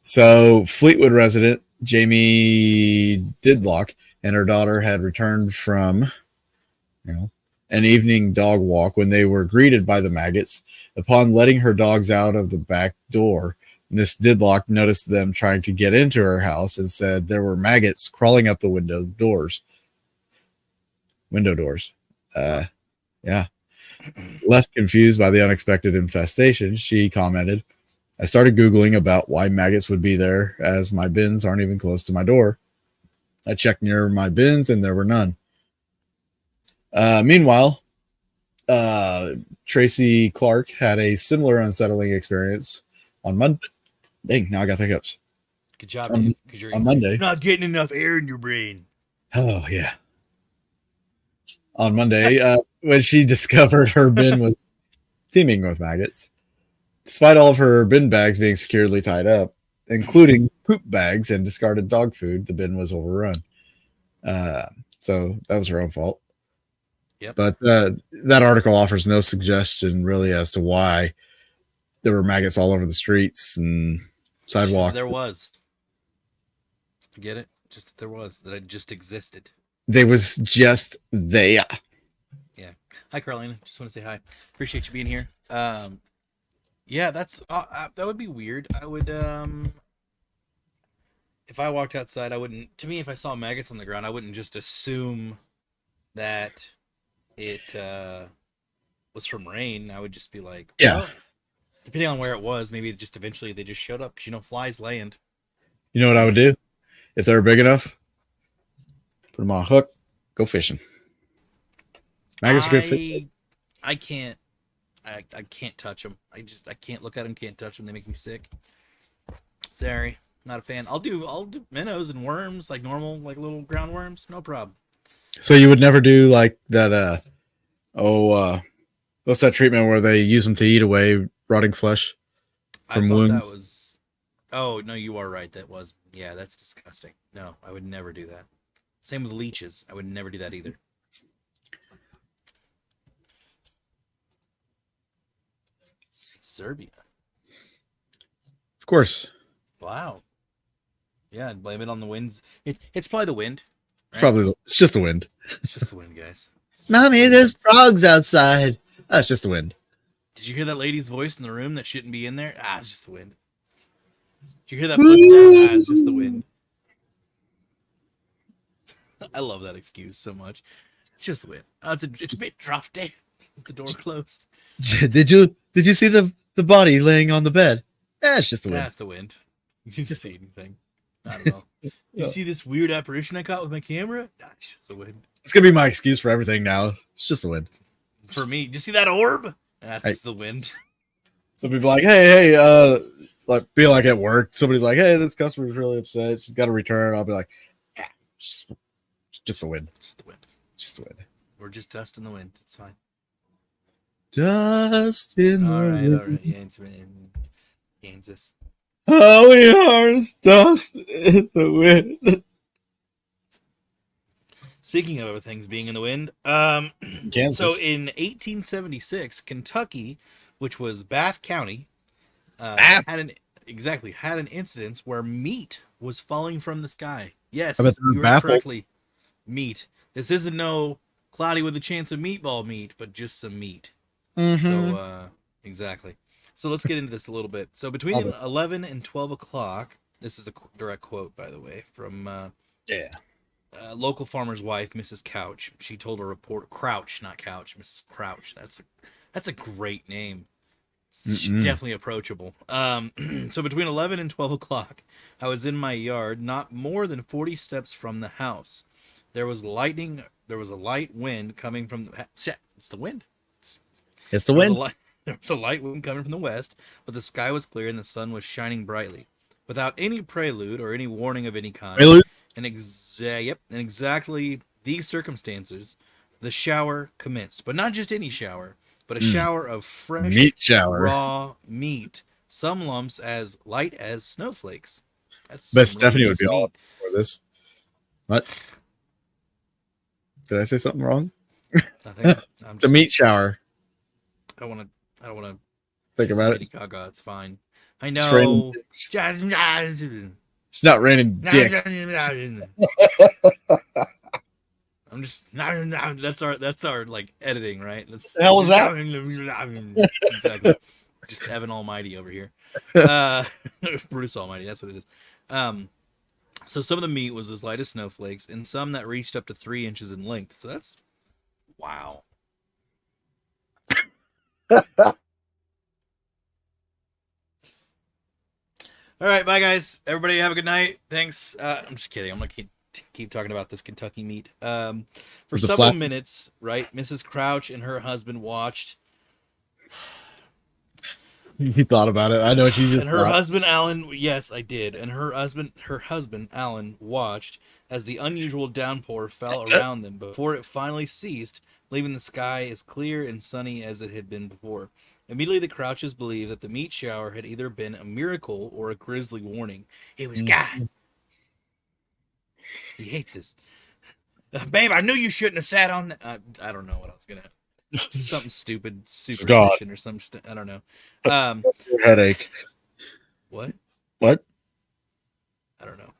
So Fleetwood resident Jamie Didlock and her daughter had returned from, an evening dog walk when they were greeted by the maggots. Upon letting her dogs out of the back door, Miss Didlock noticed them trying to get into her house and said there were maggots crawling up the window doors. Yeah. Left confused by the unexpected infestation, she commented, I started Googling about why maggots would be there, as my bins aren't even close to my door. I checked near my bins and there were none. Meanwhile, Tracy Clark had a similar unsettling experience on Monday. Dang, now I got the hiccups. Good job, On- Dave. Because you're on Monday. not getting enough air in your brain. Oh, yeah. On Monday, when she discovered her bin was teeming with maggots. Despite all of her bin bags being securely tied up, including poop bags and discarded dog food, the bin was overrun. So that was her own fault. Yep. But that article offers no suggestion really as to why there were maggots all over the streets and sidewalks. There was. I get it. Just that there was. That it just existed. They was just there. Yeah. Hi, Carolina. Just want to say hi. Appreciate you being here. Yeah, that's that would be weird. I would if I walked outside, I wouldn't. To me, if I saw maggots on the ground, I wouldn't just assume that it was from rain. I would just be like, Yeah. well, depending on where it was, maybe just eventually they just showed up because flies land. You know what I would do if they were big enough? Put them on a hook, go fishing. Maggots are good fish. I can't touch them. I can't look at them. Can't touch them. They make me sick. Sorry, not a fan. I'll do minnows and worms like normal, like little ground worms. No problem. So you would never do like that? What's that treatment where they use them to eat away rotting flesh from I thought wounds? that was. Oh no, you are right. That was. Yeah, that's disgusting. No, I would never do that. Same with leeches. I would never do that either. Serbia. Of course, Wow. Yeah, blame it on the winds. It's probably the wind. Right? it's just the wind. It's just the wind, guys. It's just Mommy, the wind. there's frogs outside. Oh, it's just the wind. Did you hear that lady's voice in the room that shouldn't be in there? Ah, it's just the wind. Did you hear that footstep? Ah, it's just the wind. I love that excuse so much. It's just the wind. Oh, it's a bit drafty. Is the door closed? Did you see the body laying on the bed? It's just the wind. That's the wind. You didn't see anything. I don't know. You see this weird apparition I caught with my camera? Ah, it's just the wind. It's gonna be my excuse for everything now. It's just the wind. For me, did you see that orb? That's the wind. Some people are like, hey, like be like at work. Somebody's like, hey, this customer's really upset. She's got to return. I'll be like, yeah, it's just the wind. Just the wind. Just the wind. We're just dust in the wind. It's fine. Dust in the All wind. right. Yeah, it's in Kansas. All we are is dust in the wind. Speaking of other things being in the wind, Kansas. so in 1876, Kentucky, which was Bath County, had an incident where meat was falling from the sky. Yes, I bet they were you heard baffled. correctly. Meat. This isn't no cloudy with a chance of meatball meat, but just some meat. So, exactly. So let's get into this a little bit. So between 11 and 12 o'clock, this is a direct quote, by the way, from local farmer's wife, Mrs. Couch. She told a reporter, Crouch, not Couch, Mrs. Crouch. That's a great name. It's definitely approachable. So between 11 and 12 o'clock, I was in my yard, not more than 40 steps from the house. There was lightning. There was a light wind coming from the. It's the wind. It's the wind. There was a light wind coming from the west, but the sky was clear and the sun was shining brightly. Without any prelude or any warning of any kind. Preludes? In exactly these circumstances, the shower commenced. But not just any shower, but a shower of fresh Meat shower. raw meat. Some lumps as light as snowflakes. That's But some Stephanie really would be nice all meat. up for this. What? Did I say something wrong? Nothing. I'm The just, meat shower. I don't want to Think about Lady it. Gaga. It's fine. I It's raining know. dicks. That's It's not raining dicks. I'm just that's our like editing, right? That's The hell was that? Exactly. Just Evan Almighty over here. Bruce Almighty, that's what it is. So some of the meat was as light as snowflakes, and some that reached up to 3 inches in length. So that's wow. All right, bye guys. Everybody have a good night. Thanks. I'm just kidding. I'm gonna keep talking about this Kentucky meat. For Was it several flat? minutes, right? Mrs. Crouch and her husband watched. You thought about it. I know what you just And her thought. husband Alan, yes, I did. And her husband Alan watched as the unusual downpour fell around them before it finally ceased, leaving the sky as clear and sunny as it had been before. Immediately, the Crouches believed that the meat shower had either been a miracle or a grisly warning. It was God. He hates us. Babe, I knew you shouldn't have sat on that. I don't know what I was gonna. Something stupid, superstition or some. I don't know. Your headache. What? What? I don't know.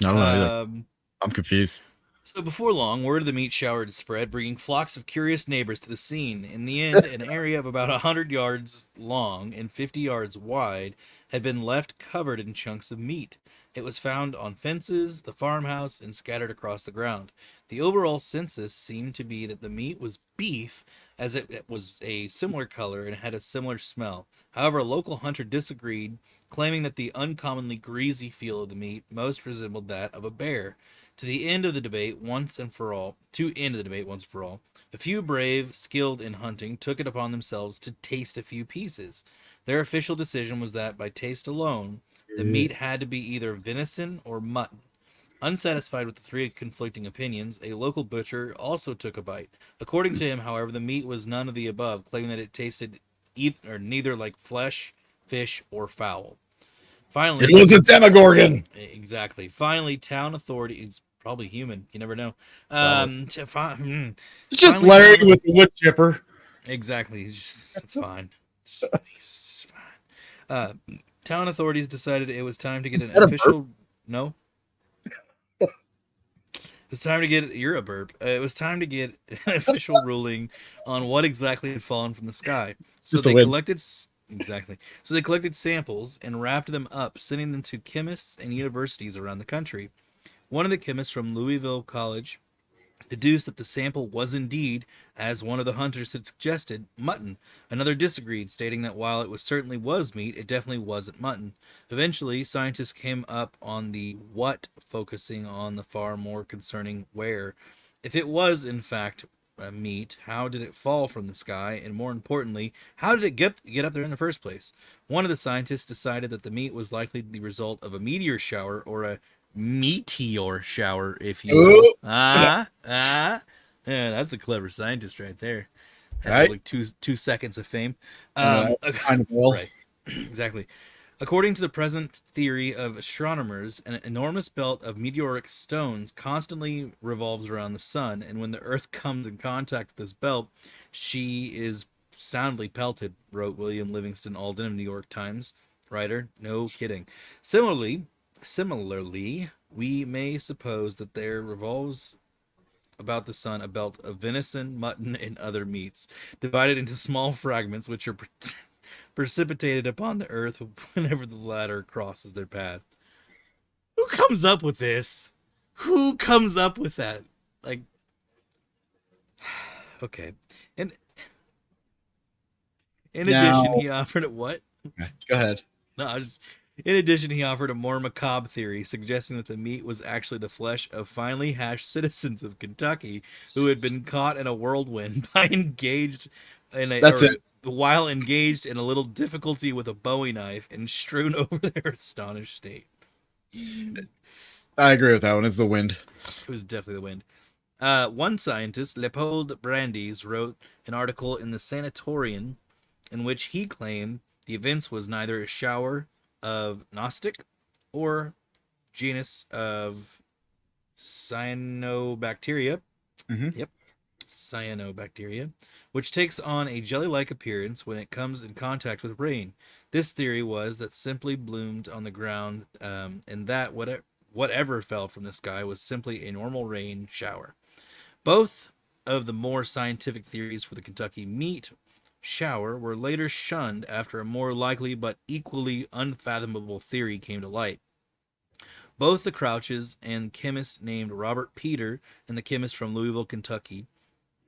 I don't know either. I'm confused. So before long, word of the meat shower had spread, bringing flocks of curious neighbors to the scene. In the end, an area of about 100 yards long and 50 yards wide had been left covered in chunks of meat. It was found on fences, the farmhouse, and scattered across the ground. The overall census seemed to be that the meat was beef, as it was a similar color and had a similar smell. However, a local hunter disagreed, claiming that the uncommonly greasy feel of the meat most resembled that of a bear. To end the debate once and for all, a few brave, skilled in hunting, took it upon themselves to taste a few pieces. Their official decision was that, by taste alone, the meat had to be either venison or mutton. Unsatisfied with the three conflicting opinions, a local butcher also took a bite. According to him, however, the meat was none of the above, claiming that it tasted neither like flesh, fish, or fowl. Finally, It was a Demogorgon. Exactly. Finally, town authorities, probably human, you never know. It's just Larry with the wood chipper. Exactly. It's fine. It's fine. Town authorities decided it was time to get an official. No. It's time to get. You're a burp. It was time to get an official ruling on what exactly had fallen from the sky. So they collected. Exactly. So they collected samples and wrapped them up, sending them to chemists and universities around the country. One of the chemists from Louisville College deduced that the sample was indeed, as one of the hunters had suggested, mutton. Another disagreed, stating that while it certainly was meat, it definitely wasn't mutton. Eventually, scientists came up on the what, focusing on the far more concerning where. If it was, in fact, meat, how did it fall from the sky? And more importantly, how did it get up there in the first place? One of the scientists decided that the meat was likely the result of a meteor shower, or a meteor shower, if you will. Yeah, that's a clever scientist right there. Had Right? like 2 seconds of fame. Kind of well. Right. Exactly. According to the present theory of astronomers, an enormous belt of meteoric stones constantly revolves around the sun, and when the Earth comes in contact with this belt, she is soundly pelted, wrote William Livingston Alden of New York Times writer. No kidding. Similarly, we may suppose that there revolves about the sun a belt of venison, mutton, and other meats, divided into small fragments which are precipitated upon the earth whenever the latter crosses their path. Who comes up with this? Who comes up with that? Like, okay. And in addition, he offered it. What? Go ahead. No, in addition, he offered a more macabre theory, suggesting that the meat was actually the flesh of finely hashed citizens of Kentucky who had been caught in a whirlwind while engaged in a little difficulty with a Bowie knife and strewn over their astonished state. I agree with that one. It's the wind. It was definitely the wind. One scientist, Leopold Brandes, wrote an article in the Sanatorium in which he claimed the events was neither a shower of Gnostic or genus of cyanobacteria. Mm-hmm. Yep, cyanobacteria, which takes on a jelly-like appearance when it comes in contact with rain. This theory was that simply bloomed on the ground, and that whatever fell from the sky was simply a normal rain shower. Both of the more scientific theories for the Kentucky meat shower were later shunned after a more likely but equally unfathomable theory came to light. Both the Crouches and chemist named Robert Peter and the chemist from Louisville, Kentucky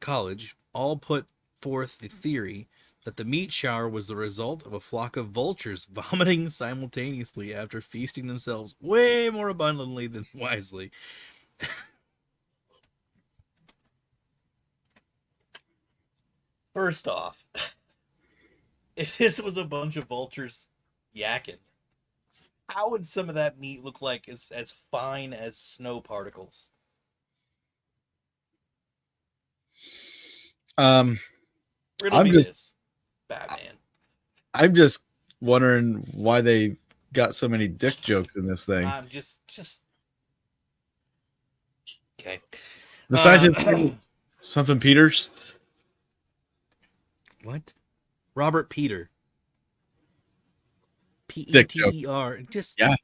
College all put forth the theory that the meat shower was the result of a flock of vultures vomiting simultaneously after feasting themselves way more abundantly than wisely. First off, if this was a bunch of vultures yakking, how would some of that meat look like as fine as snow particles? Riddle I'm me just- this, Batman. I'm just wondering why they got so many dick jokes in this thing. I'm just okay. The scientist something Peters. What? Robert Peter. Dick joke. Peter. Just Yeah.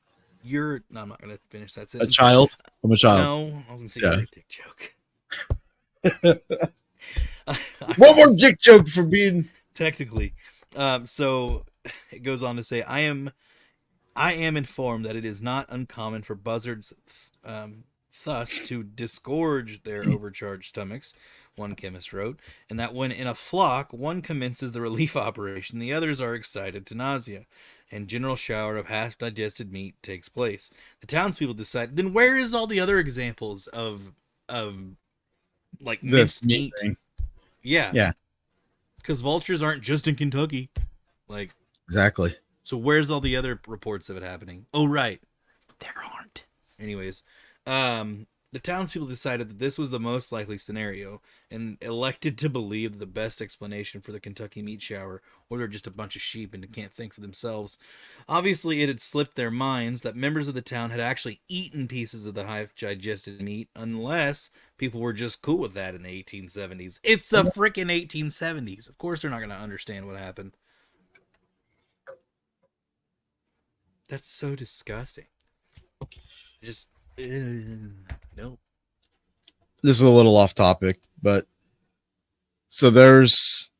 You're. No, I'm not gonna finish that A sentence. child. I'm a child. No, I was gonna say you're a dick joke. One more dick joke for being Technically. So it goes on to say, I am informed that it is not uncommon for buzzards thus to disgorge their overcharged stomachs, one chemist wrote, and that when in a flock, one commences the relief operation, the others are excited to nausea, and general shower of half-digested meat takes place. The townspeople decide, then where is all the other examples of like this minced meat? thing. Yeah. Yeah. Because vultures aren't just in Kentucky. Like, Exactly. so where's all the other reports of it happening? Oh, right. There aren't. Anyways, the townspeople decided that this was the most likely scenario and elected to believe that the best explanation for the Kentucky meat shower, or they're just a bunch of sheep and can't think for themselves. Obviously, it had slipped their minds that members of the town had actually eaten pieces of the half-digested meat, unless people were just cool with that in the 1870s. It's the freaking 1870s. Of course they're not going to understand what happened. That's so disgusting. Just no. This is a little off topic, but so there's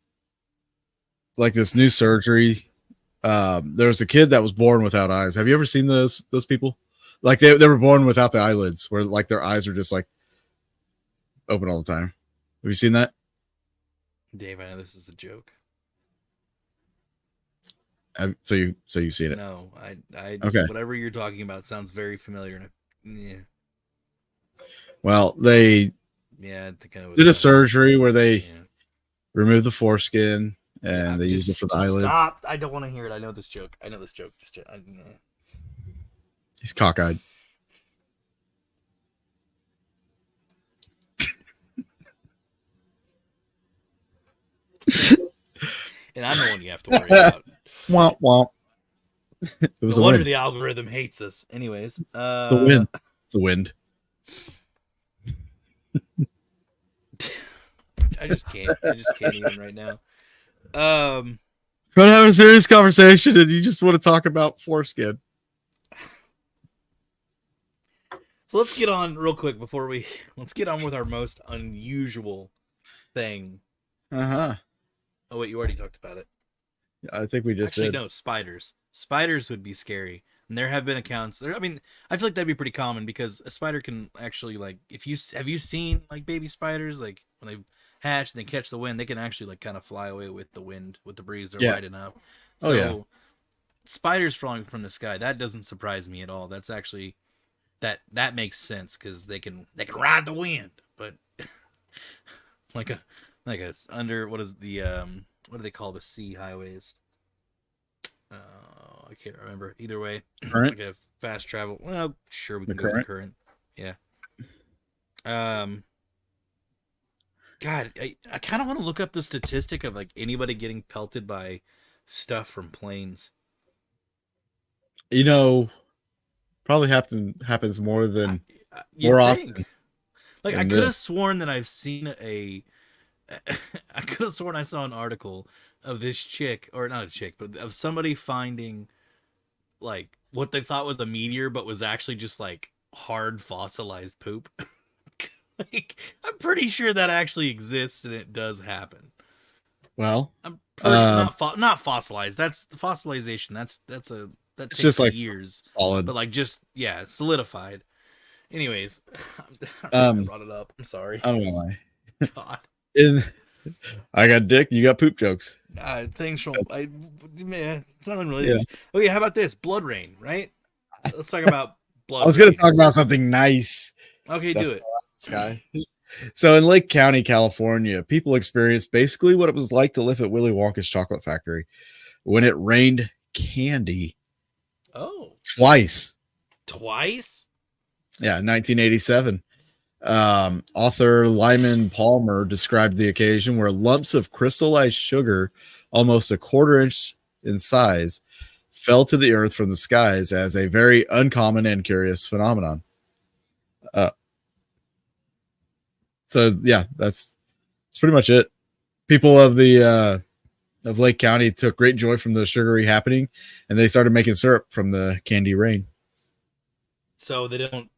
like this new surgery. There's a kid that was born without eyes. Have you ever seen those people? Like they were born without the eyelids, where like their eyes are just like open all the time. Have you seen that? Dave, I know this is a joke. So you've seen it? No, I Okay. Whatever you're talking about sounds very familiar. And yeah, Well, they I think I know what did a it's about. surgery where they Yeah. removed the foreskin and they used it Just- for the just eyelids. Stop! I don't want to hear it. I know this joke. Just He's cockeyed. and I'm the one you have to worry about. Womp womp. It was No the wonder wind. the algorithm hates us. Anyways, The wind. It's the wind. I just can't even right now. Trying to have a serious conversation and you just want to talk about foreskin. So let's get on real quick let's get on with our most unusual thing. Uh-huh. Oh wait, you already talked about it. I think we just Actually, did. no, spiders. Spiders would be scary. And there have been accounts there. I mean, I feel like that'd be pretty common because a spider can actually like have you seen like baby spiders like when they hatch and they catch the wind, they can actually like kind of fly away with the wind, with the breeze. They're light enough. So Oh, yeah. spiders falling from the sky, that doesn't surprise me at all. That's actually that makes sense because they can ride the wind. But like a under what is the what do they call the sea highways? I can't remember. Either way, Current? like a fast travel. Well, sure, we The can go with current? current. Yeah. God, I kind of want to look up the statistic of like anybody getting pelted by stuff from planes. You know, probably happens more than You'd more think. often. Like I than could have this. sworn that I've seen I could have sworn I saw an article of this chick, or not a chick, but of somebody finding like what they thought was a meteor, but was actually just like hard fossilized poop. Like, I'm pretty sure that actually exists and it does happen. Well, I'm pretty not fossilized. That's the fossilization. That it's takes just like years. solid. But like just solidified. Anyways, I brought it up. I'm sorry. I don't know why. God. I got dick, you got poop jokes. Things from man, it's not Yeah. unrelated. Okay, how about this? Blood Rain, right? Let's talk about I Blood was going Rain. to talk about something nice. Okay, That's do it. this guy. So in Lake County, California, people experienced basically what it was like to live at Willy Wonka's chocolate factory when it rained candy Oh, twice. twice? Yeah, 1987. Author Lyman Palmer described the occasion where lumps of crystallized sugar, almost a quarter inch in size, fell to the earth from the skies as a very uncommon and curious phenomenon. Uh, so yeah, that's pretty much it. People of the of Lake County took great joy from the sugary happening, and they started making syrup from the candy rain. So they don't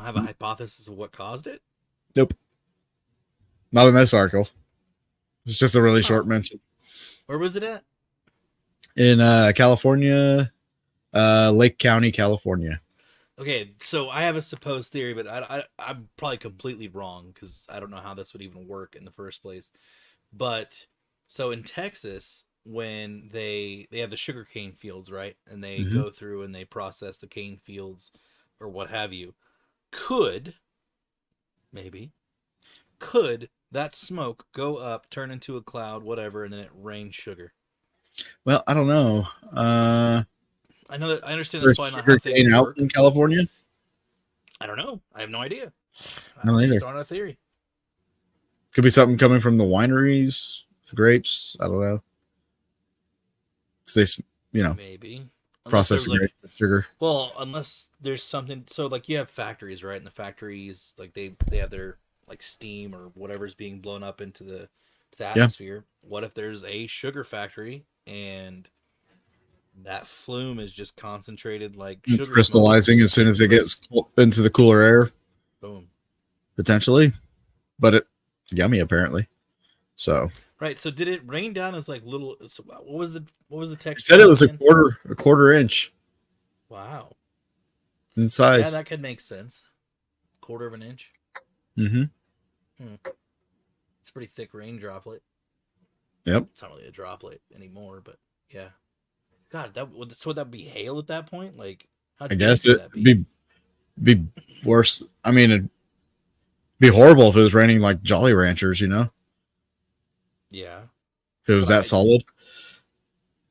have a hypothesis of what caused it? Nope, not in this article. It's just a really Oh. short mention. Where was it at? In California, Lake County, California. Okay, so I have a supposed theory, but I'm probably completely wrong because I don't know how this would even work in the first place. But so in Texas, when they have the sugar cane fields, right, and they Mhm. go through and they process the cane fields or what have you, could maybe could that smoke go up, turn into a cloud, whatever, and then it rains sugar? Well, I don't know. I know that I understand Is that's there probably not sugar how things cane out work. in California? I don't know. I have no idea. I don't I'm just either. throwing out a theory. Could be something coming from the wineries, the grapes. I don't know. 'Cause they, Maybe. Unless process there's like, grape with sugar. well, unless there's something. So like you have factories, right? And the factories, like they have their like steam or whatever's being blown up into the Yeah. atmosphere. What if there's a sugar factory and that flume is just concentrated like sugar smoke? Crystallizing as soon as it gets into the cooler air, Boom. potentially. But it's yummy apparently. So Right. So did it rain down as like little? So what was the it texture? said it was a again? quarter inch Wow. in Yeah, size. that could make sense. Quarter of an inch. Mm-hmm. It's a pretty thick rain droplet. Yep. It's not really a droplet anymore, but yeah. God, would that be hail at that point? Like, how I deep guess would it'd that be? be worse. I mean, it'd be horrible if it was raining like Jolly Ranchers, Yeah, if it was But that solid.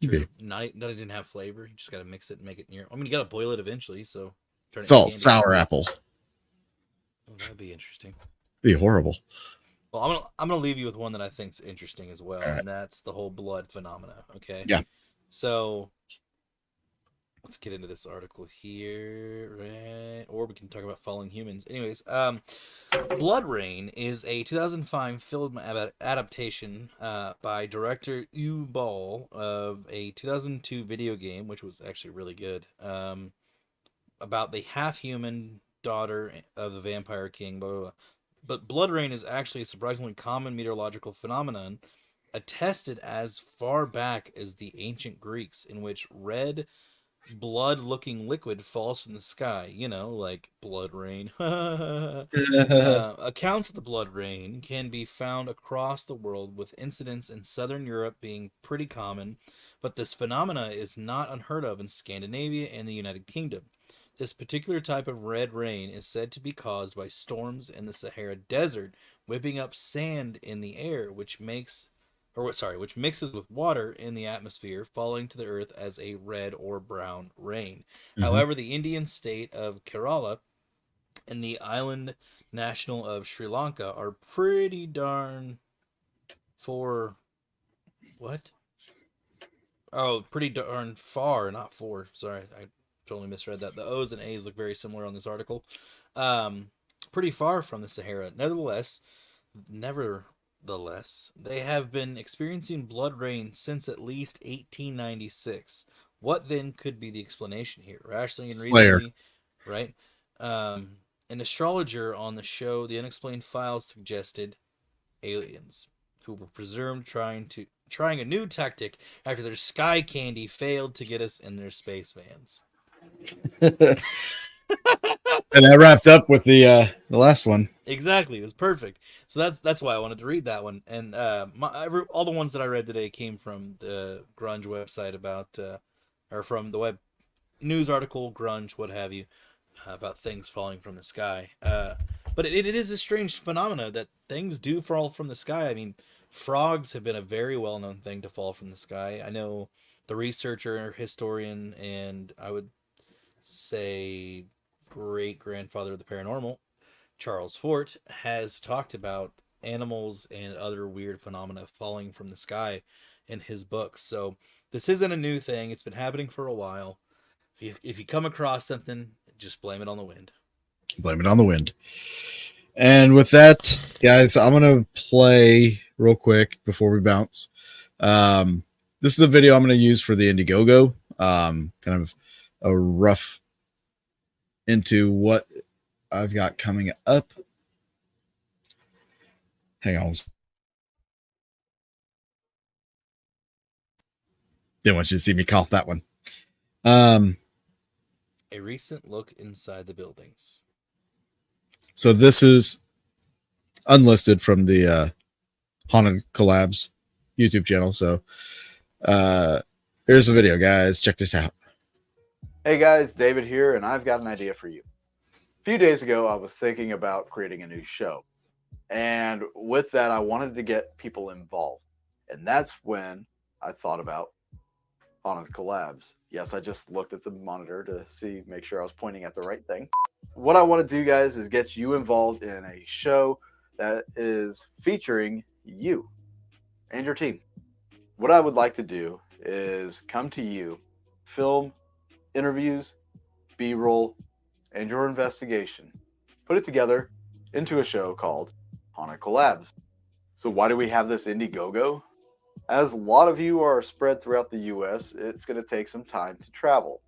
true. Not that it didn't have flavor. You just got to mix it and make it near. I mean, you got to boil it eventually, so turn it Salt, into candy. sour apple. Oh, that'd be interesting. Be horrible. Well, I'm gonna leave you with one that I think's interesting as well, All right. and that's the whole blood phenomena. Okay. Yeah. So let's get into this article here, right? Or we can talk about falling humans. Anyways, Blood Rain is a 2005 film adaptation by director Uwe Ball of a 2002 video game, which was actually really good, about the half-human daughter of the vampire king, blah, blah, blah. But blood rain is actually a surprisingly common meteorological phenomenon, attested as far back as the ancient Greeks, in which red, blood-looking liquid falls from the sky. Like blood rain. Accounts of the blood rain can be found across the world, with incidents in southern Europe being pretty common, but this phenomena is not unheard of in Scandinavia and the United Kingdom. This particular type of red rain is said to be caused by storms in the Sahara Desert, whipping up sand in the air, which mixes with water in the atmosphere, falling to the earth as a red or brown rain. Mhm. However, the Indian state of Kerala and the island national of Sri Lanka are pretty darn for what? Oh, pretty darn far, not for. Sorry, I totally misread that. The O's and A's look very similar on this article. Pretty far from the Sahara. Nevertheless, they have been experiencing blood rain since at least 1896. What then could be the explanation here? Rationally and Slayer. reasonably, right? An astrologer on the show The Unexplained Files suggested aliens, who were presumed trying a new tactic after their sky candy failed to get us in their space vans. And that wrapped up with the last one. Exactly, it was perfect. So that's why I wanted to read that one. And all the ones that I read today came from the grunge website about, or from the web news article, grunge, what have you, about things falling from the sky. But it is a strange phenomena that things do fall from the sky. I mean, frogs have been a very well known thing to fall from the sky. I know the researcher, historian, and I would say great grandfather of the paranormal, Charles Fort, has talked about animals and other weird phenomena falling from the sky in his books. So this isn't a new thing. It's been happening for a while. If you come across something, just blame it on the wind. Blame it on the wind. And with that, guys, I'm going to play real quick before we bounce. This is a video I'm going to use for the Indiegogo. Kind of a rough into what I've got coming up. Hang on. Didn't want you to see me cough that one. A recent look inside the buildings. So this is unlisted from the Haunted Collabs YouTube channel. So here's the video, guys. Check this out. Hey guys, David here, and I've got an idea for you. A few days ago, I was thinking about creating a new show. And with that, I wanted to get people involved. And that's when I thought about Haunted Collabs. Yes, I just looked at the monitor to make sure I was pointing at the right thing. What I want to do, guys, is get you involved in a show that is featuring you and your team. What I would like to do is come to you, film interviews, B-roll, and your investigation. Put it together into a show called Haunted Collabs. So why do we have this Indiegogo? As a lot of you are spread throughout the US, it's going to take some time to travel.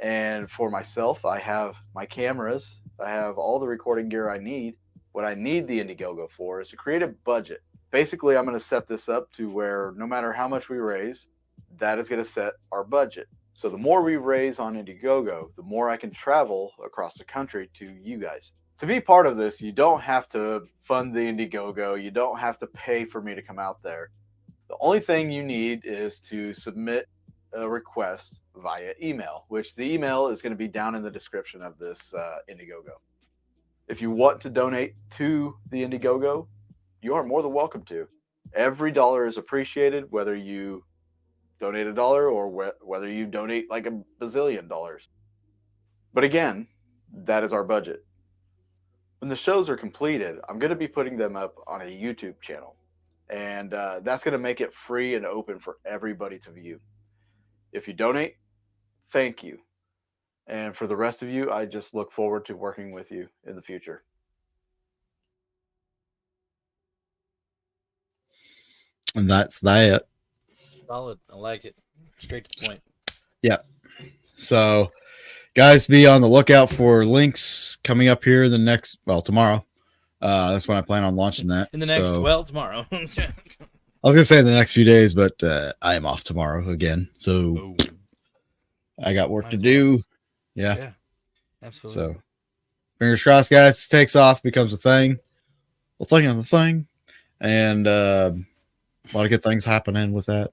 And for myself, I have my cameras, I have all the recording gear I need. What I need the Indiegogo for is to create a budget. Basically, I'm going to set this up to where no matter how much we raise, that is going to set our budget. So the more we raise on Indiegogo, the more I can travel across the country to you guys. To be part of this, you don't have to fund the Indiegogo. You don't have to pay for me to come out there. The only thing you need is to submit a request via email, which the email is going to be down in the description of this Indiegogo. If you want to donate to the Indiegogo, you are more than welcome to. Every dollar is appreciated, whether you donate $1 or whether you donate like $1 bazillion. But again, that is our budget. When the shows are completed, I'm going to be putting them up on a YouTube channel. And that's going to make it free and open for everybody to view. If you donate, thank you. And for the rest of you, I just look forward to working with you in the future. And that's that. Solid. I like it. Straight to the point. Yeah. So, guys, be on the lookout for links coming up here tomorrow. That's when I plan on launching that. Tomorrow. I was going to say in the next few days, but I am off tomorrow again. So I got work to do. Yeah. Absolutely. So fingers crossed, guys. Takes off, becomes a thing. Well, thing on the thing. And a lot of good things happening with that.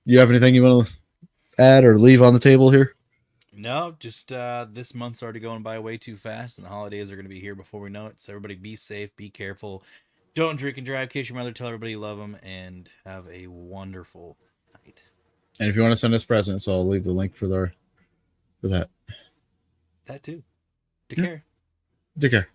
You have anything you want to add or leave on the table here? No, just this month's already going by way too fast, and the holidays are going to be here before we know it. So everybody be safe, be careful. Don't drink and drive. Kiss your mother. Tell everybody you love them, and have a wonderful night. And if you want to send us presents, I'll leave the link for that. That too. Take care. Take care.